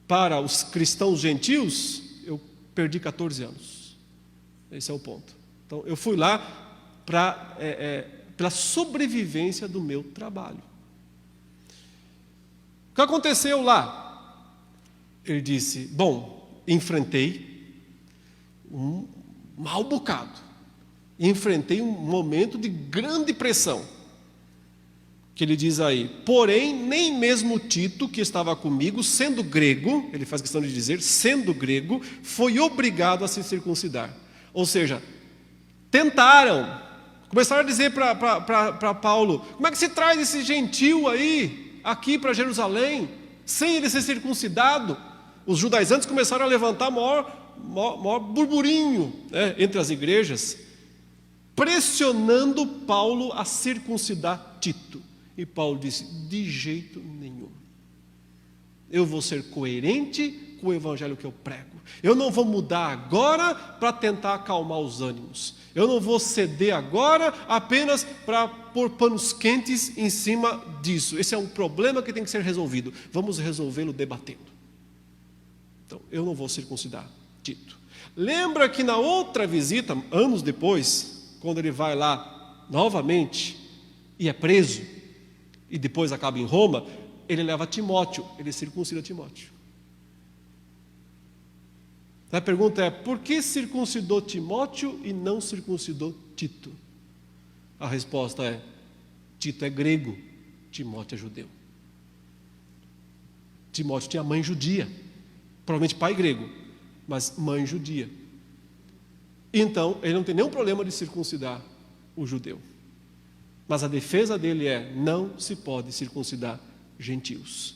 para os cristãos gentios, eu perdi 14 anos. Esse é o ponto. Então eu fui lá pela sobrevivência do meu trabalho. O que aconteceu lá? Ele disse, bom, enfrentei um mau bocado. Enfrentei um momento de grande pressão. Que ele diz aí, porém, nem mesmo Tito, que estava comigo, sendo grego, ele faz questão de dizer, sendo grego, foi obrigado a se circuncidar. Ou seja, tentaram, começaram a dizer para Paulo, como é que se traz esse gentil aí, aqui para Jerusalém, sem ele ser circuncidado? Os judaizantes começaram a levantar maior burburinho, né, entre as igrejas, pressionando Paulo a circuncidar Tito. E Paulo disse, de jeito nenhum. Eu vou ser coerente com o evangelho que eu prego. Eu não vou mudar agora para tentar acalmar os ânimos. Eu não vou ceder agora apenas para pôr panos quentes em cima disso. Esse é um problema que tem que ser resolvido. Vamos resolvê-lo debatendo. Então, eu não vou circuncidar Tito. Lembra que na outra visita, anos depois, quando ele vai lá novamente e é preso, e depois acaba em Roma, ele leva Timóteo, ele circuncida Timóteo. A pergunta é, por que circuncidou Timóteo e não circuncidou Tito? A resposta é, Tito é grego, Timóteo é judeu. Timóteo tinha mãe judia, provavelmente pai grego, mas mãe judia. Então, ele não tem nenhum problema de circuncidar o judeu. Mas a defesa dele é, não se pode circuncidar gentios.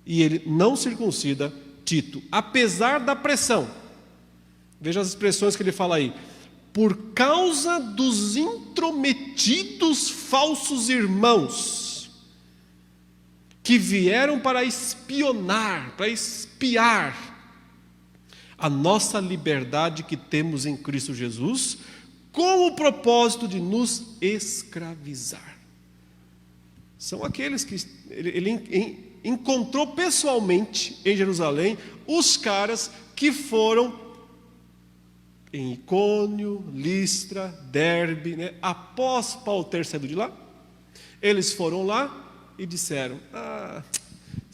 E ele não circuncida Tito, apesar da pressão. Veja as expressões que ele fala aí. Por causa dos intrometidos falsos irmãos, que vieram para espionar, para espiar a nossa liberdade que temos em Cristo Jesus, com o propósito de nos escravizar. São aqueles que ele encontrou pessoalmente em Jerusalém, os caras que foram em Icônio, Listra, Derbe, né? Após Paulo ter saído de lá, eles foram lá e disseram,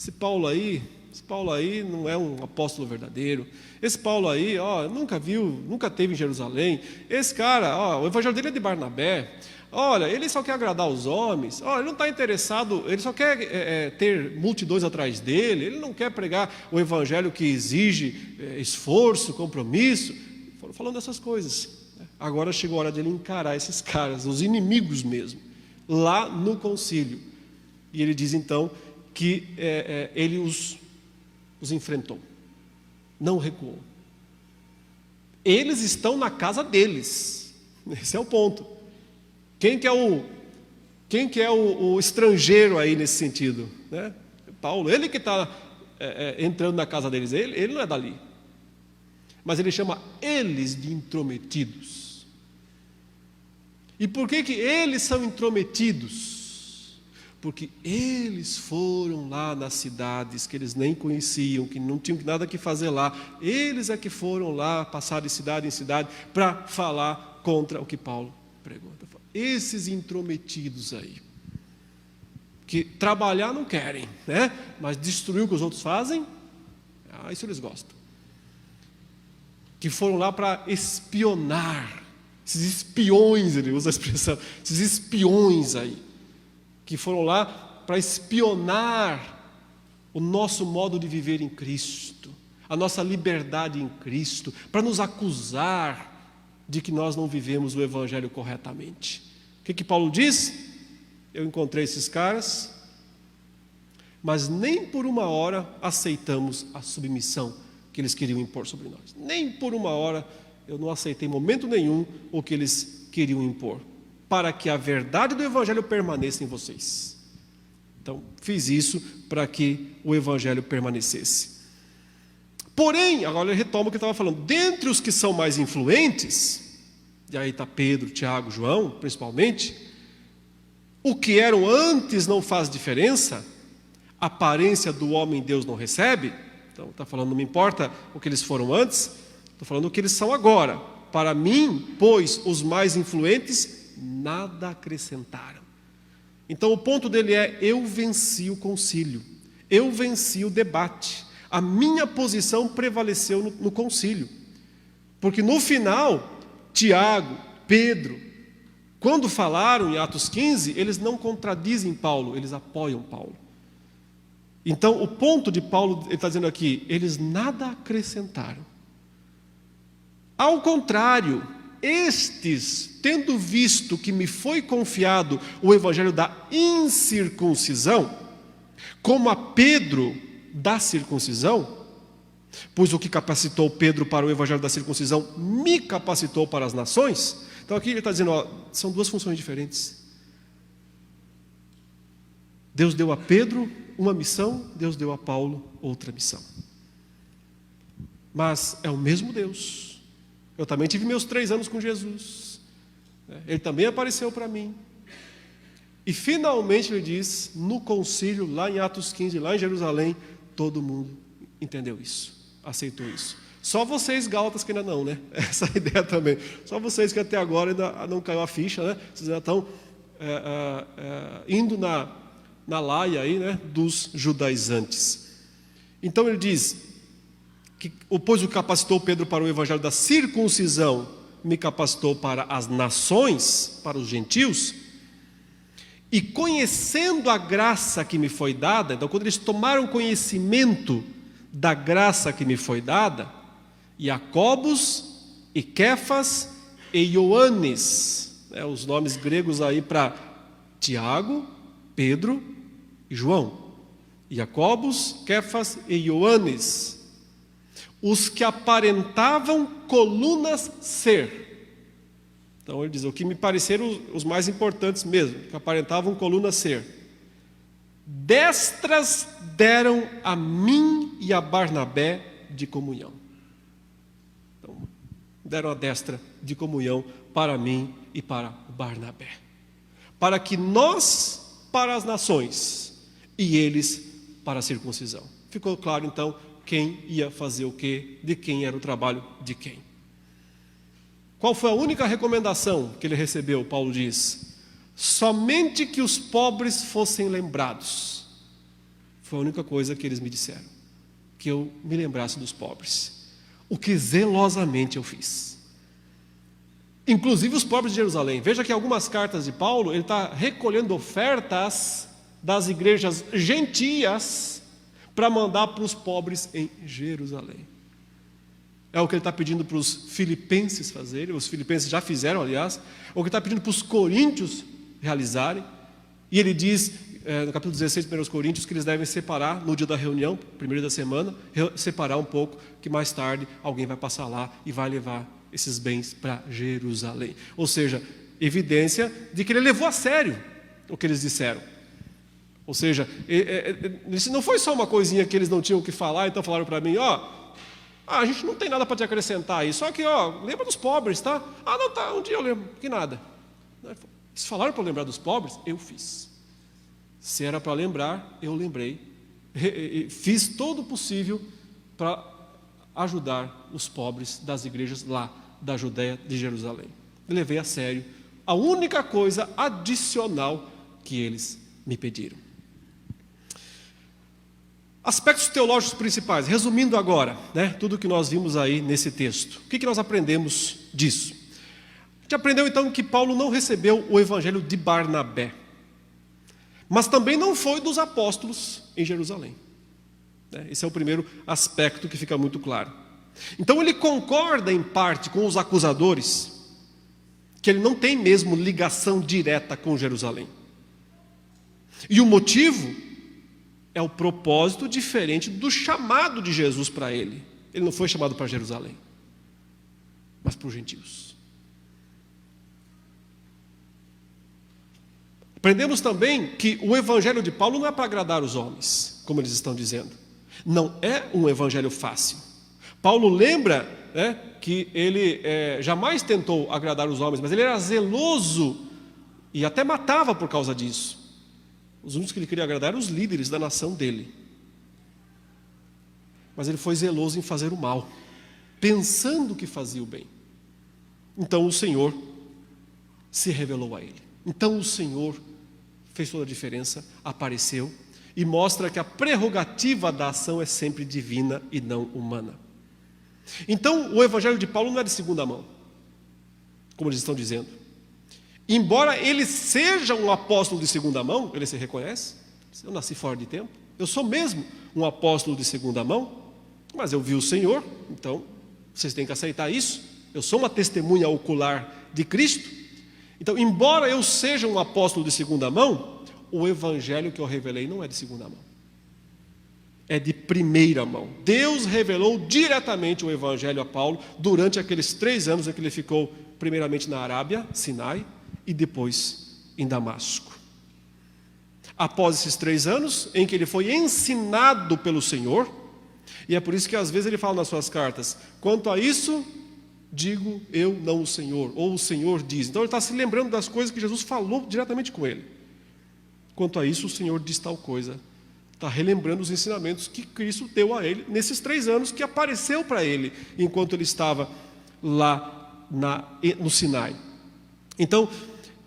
esse Paulo aí não é um apóstolo verdadeiro. Esse Paulo aí, nunca esteve em Jerusalém. Esse cara, o evangelho dele é de Barnabé. Olha, ele só quer agradar os homens. Olha, ele não está interessado, ele só quer ter multidões atrás dele. Ele não quer pregar o evangelho que exige esforço, compromisso. Foram falando dessas coisas. Agora chegou a hora de ele encarar esses caras, os inimigos mesmo, lá no concílio. E ele diz então que ele os enfrentou, não recuou. Eles estão na casa deles, esse é o ponto. Quem que é o estrangeiro aí nesse sentido, né? Paulo, ele que está entrando na casa deles, ele não é dali, mas ele chama eles de intrometidos. E por que eles são intrometidos? Porque eles foram lá nas cidades que eles nem conheciam, que não tinham nada que fazer lá. Eles é que foram lá, passar de cidade em cidade, para falar contra o que Paulo pregou. Esses intrometidos aí, que trabalhar não querem, né? Mas destruir o que os outros fazem, isso eles gostam. Que foram lá para espionar, esses espiões, ele usa a expressão, esses espiões aí, que foram lá para espionar o nosso modo de viver em Cristo, a nossa liberdade em Cristo, para nos acusar de que nós não vivemos o evangelho corretamente. O que Paulo diz? Eu encontrei esses caras, mas nem por uma hora aceitamos a submissão que eles queriam impor sobre nós. Nem por uma hora eu não aceitei em momento nenhum o que eles queriam impor, para que a verdade do evangelho permaneça em vocês. Então, fiz isso para que o evangelho permanecesse. Porém, agora ele retoma o que eu estava falando, dentre os que são mais influentes, e aí está Pedro, Tiago, João, principalmente, o que eram antes não faz diferença, a aparência do homem Deus não recebe. Então está falando, não me importa o que eles foram antes, estou falando o que eles são agora. Para mim, pois, os mais influentes nada acrescentaram. Então o ponto dele é, eu venci o concílio, eu venci o debate, a minha posição prevaleceu no concílio, porque no final, Tiago, Pedro, quando falaram em Atos 15, eles não contradizem Paulo, eles apoiam Paulo. Então o ponto de Paulo, ele está dizendo aqui, eles nada acrescentaram. Ao contrário, estes, tendo visto que me foi confiado o evangelho da incircuncisão, como a Pedro da circuncisão, pois o que capacitou Pedro para o evangelho da circuncisão me capacitou para as nações. Então aqui ele está dizendo, são duas funções diferentes. Deus deu a Pedro uma missão, Deus deu a Paulo outra missão. Mas é o mesmo Deus. Eu também tive meus 3 anos com Jesus. Ele também apareceu para mim. E finalmente ele diz, no concílio, lá em Atos 15, lá em Jerusalém, todo mundo entendeu isso, aceitou isso. Só vocês, gálatas, que ainda não, né? Essa é a ideia também. Só vocês que até agora ainda não caiu a ficha, né? Vocês ainda estão indo na laia aí, né? Dos judaizantes. Então ele diz, que pois o que capacitou Pedro para o evangelho da circuncisão, me capacitou para as nações, para os gentios, e conhecendo a graça que me foi dada, então quando eles tomaram conhecimento da graça que me foi dada, Jacobos e Kefas e Ioannes, os nomes gregos aí para Tiago, Pedro e João, Jacobos, Kefas e Ioannes, os que aparentavam colunas ser. Então ele diz, o que me pareceram os mais importantes mesmo, que aparentavam colunas ser. Destras deram a mim e a Barnabé de comunhão. Então, deram a destra de comunhão para mim e para Barnabé. Para que nós, para as nações, e eles para a circuncisão. Ficou claro então quem ia fazer o quê, de quem era o trabalho de quem. Qual foi a única recomendação que ele recebeu? Paulo diz, somente que os pobres fossem lembrados. Foi a única coisa que eles me disseram, que eu me lembrasse dos pobres, o que zelosamente eu fiz. Inclusive os pobres de Jerusalém. Veja que em algumas cartas de Paulo, ele está recolhendo ofertas das igrejas gentias para mandar para os pobres em Jerusalém. É o que ele está pedindo para os filipenses fazerem, os filipenses já fizeram, aliás, é o que ele está pedindo para os coríntios realizarem. E ele diz, no capítulo 16 de 1 Coríntios, que eles devem separar no dia da reunião, primeiro da semana, separar um pouco, que mais tarde alguém vai passar lá e vai levar esses bens para Jerusalém. Ou seja, evidência de que ele levou a sério o que eles disseram. Ou seja, não foi só uma coisinha que eles não tinham o que falar, então falaram para mim, a gente não tem nada para te acrescentar aí, só que, lembra dos pobres, tá? Não, tá, um dia eu lembro, que nada. Se falaram para lembrar dos pobres, eu fiz. Se era para lembrar, eu lembrei. Fiz todo o possível para ajudar os pobres das igrejas lá da Judéia, de Jerusalém. Eu levei a sério a única coisa adicional que eles me pediram. Aspectos teológicos principais, resumindo agora, tudo que nós vimos aí nesse texto. O que nós aprendemos disso? A gente aprendeu então que Paulo não recebeu o evangelho de Barnabé, mas também não foi dos apóstolos em Jerusalém. Esse é o primeiro aspecto que fica muito claro. Então ele concorda em parte com os acusadores, que ele não tem mesmo ligação direta com Jerusalém. E o motivo é o propósito diferente do chamado de Jesus para ele. Ele não foi chamado para Jerusalém, mas para os gentios. Aprendemos também que o evangelho de Paulo não é para agradar os homens, como eles estão dizendo. Não é um evangelho fácil. Paulo lembra que ele jamais tentou agradar os homens, mas ele era zeloso e até matava por causa disso. Os únicos que ele queria agradar eram os líderes da nação dele. Mas ele foi zeloso em fazer o mal, pensando que fazia o bem. Então o Senhor se revelou a ele. Então o Senhor fez toda a diferença, apareceu e mostra que a prerrogativa da ação é sempre divina e não humana. Então o evangelho de Paulo não é de segunda mão, como eles estão dizendo. Embora ele seja um apóstolo de segunda mão, ele se reconhece, eu nasci fora de tempo, eu sou mesmo um apóstolo de segunda mão, mas eu vi o Senhor, então vocês têm que aceitar isso, eu sou uma testemunha ocular de Cristo. Então, embora eu seja um apóstolo de segunda mão, o evangelho que eu revelei não é de segunda mão, é de primeira mão. Deus revelou diretamente o evangelho a Paulo durante aqueles 3 anos em que ele ficou primeiramente na Arábia, Sinai, e depois em Damasco. Após esses 3 anos em que ele foi ensinado pelo Senhor, e é por isso que às vezes ele fala nas suas cartas, quanto a isso, digo eu, não o Senhor, ou o Senhor diz. Então ele está se lembrando das coisas que Jesus falou diretamente com ele. Quanto a isso, o Senhor diz tal coisa. Está relembrando os ensinamentos que Cristo deu a ele nesses 3 anos que apareceu para ele, enquanto ele estava lá no Sinai. Então,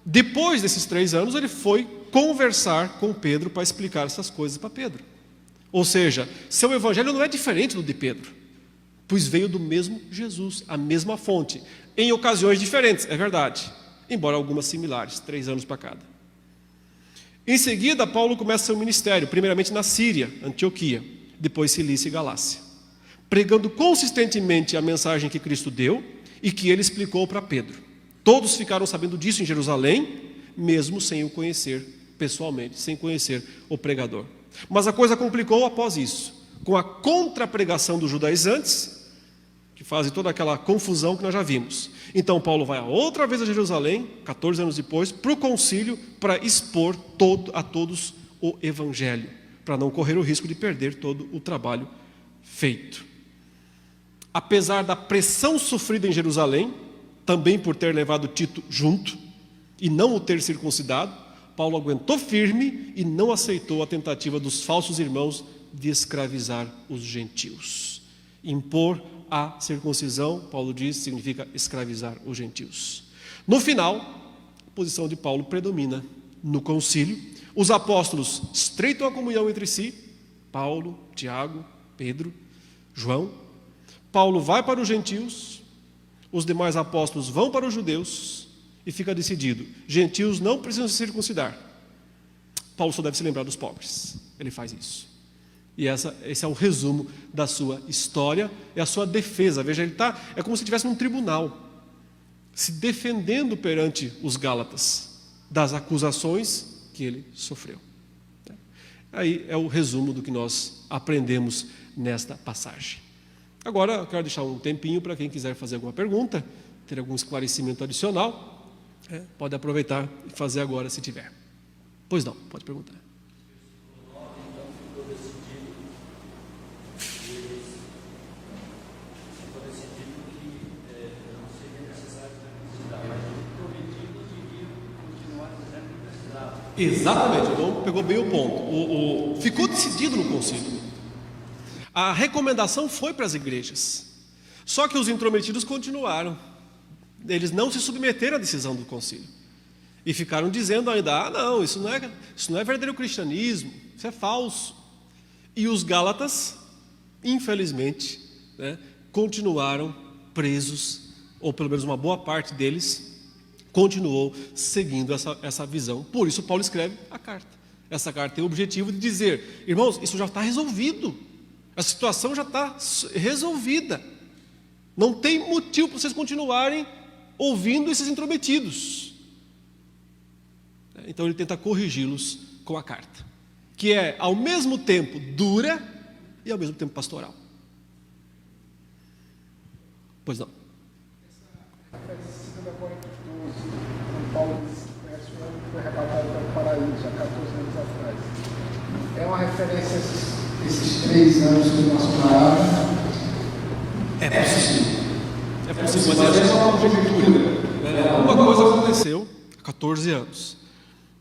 depois desses 3 anos, ele foi conversar com Pedro para explicar essas coisas para Pedro. Ou seja, seu evangelho não é diferente do de Pedro, pois veio do mesmo Jesus, a mesma fonte, em ocasiões diferentes, é verdade, embora algumas similares, 3 anos para cada. Em seguida, Paulo começa seu ministério, primeiramente na Síria, Antioquia, depois Cilícia e Galácia, pregando consistentemente a mensagem que Cristo deu e que ele explicou para Pedro. Todos ficaram sabendo disso em Jerusalém, mesmo sem o conhecer pessoalmente, sem conhecer o pregador. Mas a coisa complicou após isso, com a contrapregação dos judaizantes, que fazem toda aquela confusão que nós já vimos. Então Paulo vai outra vez a Jerusalém, 14 anos depois, para o concílio, para expor a todos o evangelho, para não correr o risco de perder todo o trabalho feito. Apesar da pressão sofrida em Jerusalém, também por ter levado Tito junto e não o ter circuncidado, Paulo aguentou firme e não aceitou a tentativa dos falsos irmãos de escravizar os gentios. Impor a circuncisão, Paulo diz, significa escravizar os gentios. No final, a posição de Paulo predomina no concílio. Os apóstolos estreitam a comunhão entre si, Paulo, Tiago, Pedro, João. Paulo vai para os gentios, os demais apóstolos vão para os judeus e fica decidido: gentios não precisam se circuncidar. Paulo só deve se lembrar dos pobres. Ele faz isso. E esse é o resumo da sua história, é a sua defesa. Veja, é como se estivesse num tribunal, se defendendo perante os Gálatas das acusações que ele sofreu. Aí é o resumo do que nós aprendemos nesta passagem. Agora, eu quero deixar um tempinho para quem quiser fazer alguma pergunta, ter algum esclarecimento adicional, pode aproveitar e fazer agora se tiver. Pois não, pode perguntar. Exatamente, então pegou bem o ponto. Ficou decidido no concílio. A recomendação foi para as igrejas. Só que os intrometidos continuaram. Eles não se submeteram à decisão do concílio. E ficaram dizendo ainda: não, isso não é verdadeiro cristianismo, isso é falso. E os Gálatas, infelizmente, continuaram presos, ou pelo menos uma boa parte deles continuou seguindo essa visão. Por isso Paulo escreve a carta. Essa carta tem o objetivo de dizer: irmãos, isso já está resolvido, a situação já está resolvida, não tem motivo para vocês continuarem ouvindo esses intrometidos. Então ele tenta corrigi-los com a carta, que é ao mesmo tempo dura e ao mesmo tempo pastoral. Pois não. Paulo conhece um homem que foi arrebatado para o paraíso há 14 anos atrás. É uma referência a esses 3 anos que nós falaram? É possível. É possível, mas é só uma conjectura. Uma coisa aconteceu há 14 anos.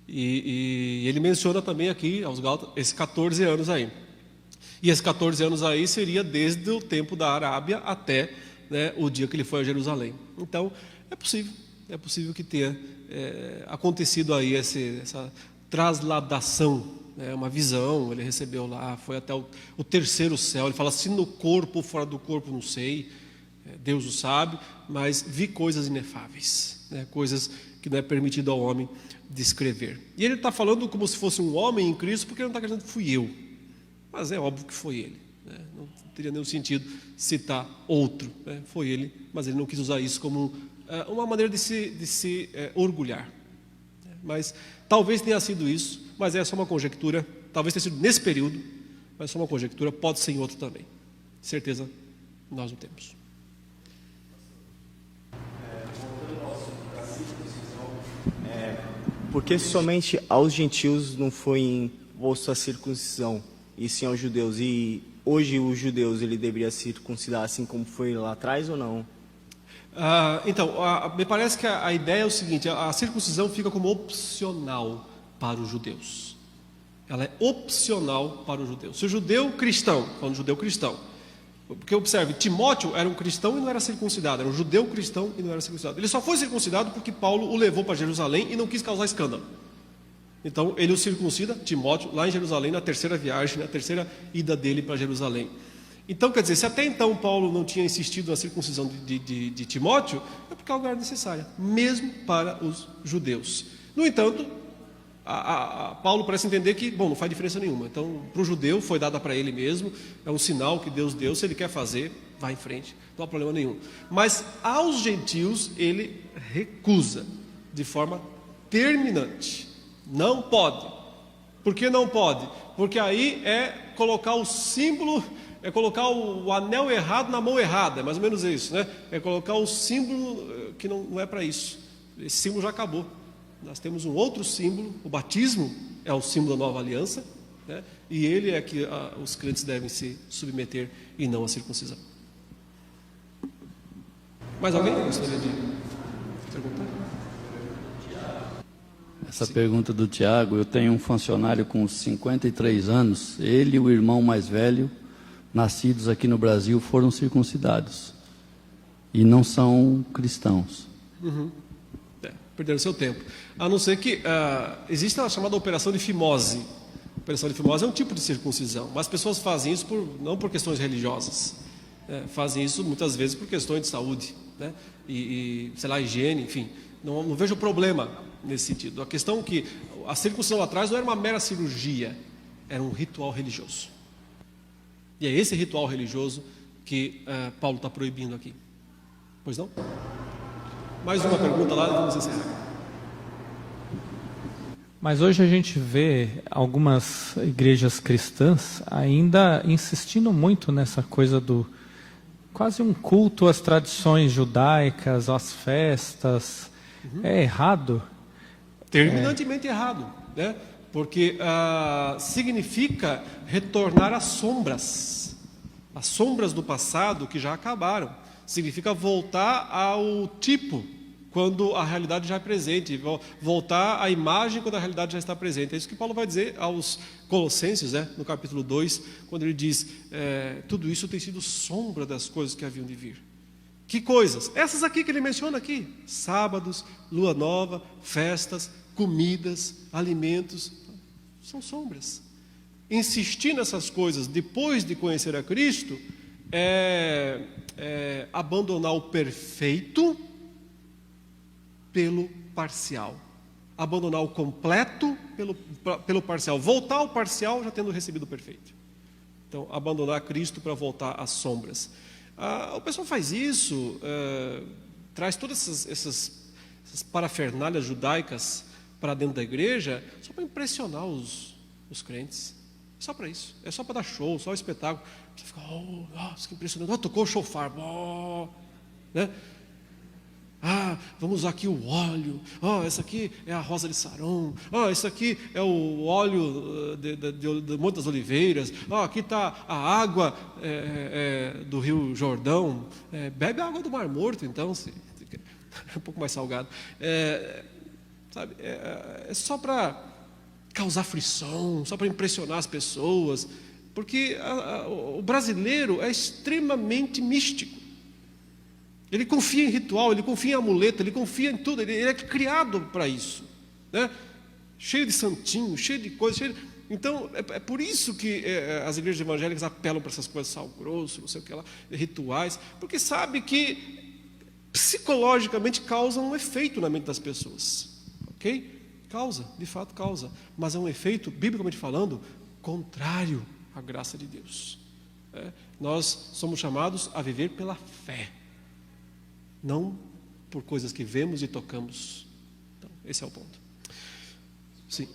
E ele menciona também aqui aos Gálatas esses 14 anos aí. E esses 14 anos aí seria desde o tempo da Arábia até o dia que ele foi a Jerusalém. Então, é possível que tenha acontecido aí essa trasladação, uma visão, ele recebeu lá, foi até o terceiro céu. Ele fala: se no corpo ou fora do corpo, não sei, Deus o sabe, mas vi coisas inefáveis, coisas que não é permitido ao homem descrever. E ele está falando como se fosse um homem em Cristo, porque ele não está dizendo que fui eu, mas é óbvio que foi ele. Não teria nenhum sentido citar outro, foi ele, mas ele não quis usar isso como uma maneira de se orgulhar. Mas talvez tenha sido isso, mas é só uma conjectura. Talvez tenha sido nesse período, mas é só uma conjectura. Pode ser em outro também. Certeza nós não temos. Porque somente aos gentios não foi imposto a circuncisão, e sim aos judeus? E hoje os judeus ele deveria circuncidar assim como foi lá atrás ou não? Então, me parece que a ideia é o seguinte: a circuncisão fica como opcional para os judeus. Ela é opcional para os judeus. Se o judeu cristão, falando judeu cristão, porque observe, Timóteo era um cristão e não era circuncidado, era um judeu cristão e não era circuncidado. Ele só foi circuncidado porque Paulo o levou para Jerusalém e não quis causar escândalo. Então ele o circuncida, Timóteo, lá em Jerusalém, na terceira viagem, na terceira ida dele para Jerusalém. Então, quer dizer, se até então Paulo não tinha insistido na circuncisão de Timóteo, é porque algo era necessário, mesmo para os judeus. No entanto, Paulo parece entender que, não faz diferença nenhuma. Então, para o judeu foi dada para ele mesmo, é um sinal que Deus deu. Se ele quer fazer, vai em frente, não há problema nenhum. Mas aos gentios ele recusa de forma terminante. Não pode. Por que não pode? Porque aí é colocar o símbolo, é colocar o anel errado na mão errada, é mais ou menos isso, É colocar o símbolo que não é para isso. Esse símbolo já acabou. Nós temos um outro símbolo, o batismo é o símbolo da nova aliança, e ele é que os crentes devem se submeter e não a circuncisão. Mais alguém gostaria de perguntar? Essa pergunta do Tiago: eu tenho um funcionário com 53 anos, ele e o irmão mais velho, nascidos aqui no Brasil, foram circuncidados e não são cristãos. Perderam seu tempo. A não ser que existe a chamada operação de fimose, Operação de fimose é um tipo de circuncisão, mas as pessoas fazem isso não por questões religiosas, fazem isso muitas vezes por questões de saúde, né? Sei lá, higiene, enfim. Não vejo problema nesse sentido. A questão é que a circuncisão lá atrás não era uma mera cirurgia, era um ritual religioso. E é esse ritual religioso que Paulo está proibindo aqui. Pois não? Mais uma pergunta lá e vamos encerrar. Mas hoje a gente vê algumas igrejas cristãs ainda insistindo muito nessa coisa do quase um culto às tradições judaicas, às festas. É errado? Terminantemente errado, né? Porque significa retornar às sombras do passado que já acabaram. Significa voltar ao tipo quando a realidade já é presente, voltar à imagem quando a realidade já está presente. É isso que Paulo vai dizer aos Colossenses, né, no capítulo 2, quando ele diz, tudo isso tem sido sombra das coisas que haviam de vir. Que coisas? Essas aqui que ele menciona aqui, sábados, lua nova, festas, comidas, alimentos, são sombras. Insistir nessas coisas depois de conhecer a Cristo é abandonar o perfeito pelo parcial, abandonar o completo pelo parcial, voltar ao parcial já tendo recebido o perfeito. Então, abandonar Cristo para voltar às sombras. O pessoal faz isso, traz todas essas parafernálias judaicas para dentro da igreja só para impressionar os crentes. Só para isso, é só para dar show, só espetáculo. Você fica, nossa, que impressionante, tocou o shofar, né? Vamos usar aqui o óleo. Essa aqui é a rosa de Saron. Esse aqui é o óleo de Monte das Oliveiras. Aqui está a água do Rio Jordão. Bebe a água do Mar Morto, então, se é um pouco mais salgado. Sabe? É só para causar frição, só para impressionar as pessoas, porque o brasileiro é extremamente místico. Ele confia em ritual, ele confia em amuleto, ele confia em tudo, ele é criado para isso, né? Cheio de santinho, cheio de coisas. Então, é por isso que as igrejas evangélicas apelam para essas coisas, sal grosso, não sei o que lá, rituais, porque sabe que psicologicamente causam um efeito na mente das pessoas, ok? Causa, de fato causa, mas é um efeito, biblicamente falando, contrário à graça de Deus. Nós somos chamados a viver pela fé, não por coisas que vemos e tocamos. Então, esse é o ponto. Sim.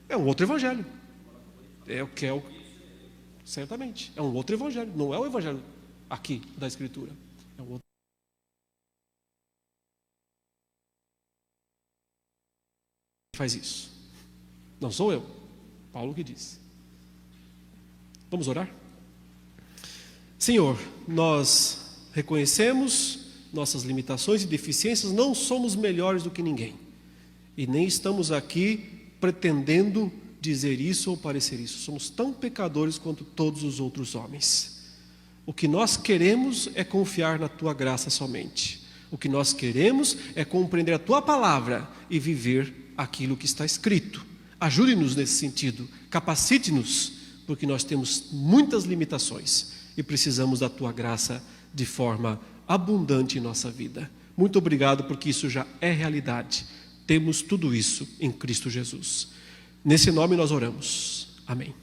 É um outro evangelho. Certamente. É um outro evangelho. Não é o evangelho aqui da Escritura. É um outro. Faz isso. Não sou eu. Paulo que diz. Vamos orar? Senhor, nós reconhecemos nossas limitações e deficiências, não somos melhores do que ninguém. E nem estamos aqui pretendendo dizer isso ou parecer isso. Somos tão pecadores quanto todos os outros homens. O que nós queremos é confiar na Tua graça somente. O que nós queremos é compreender a Tua palavra e viver aquilo que está escrito. Ajude-nos nesse sentido, capacite-nos, porque nós temos muitas limitações e precisamos da Tua graça de forma abundante em nossa vida. Muito obrigado, porque isso já é realidade. Temos tudo isso em Cristo Jesus. Nesse nome nós oramos. Amém.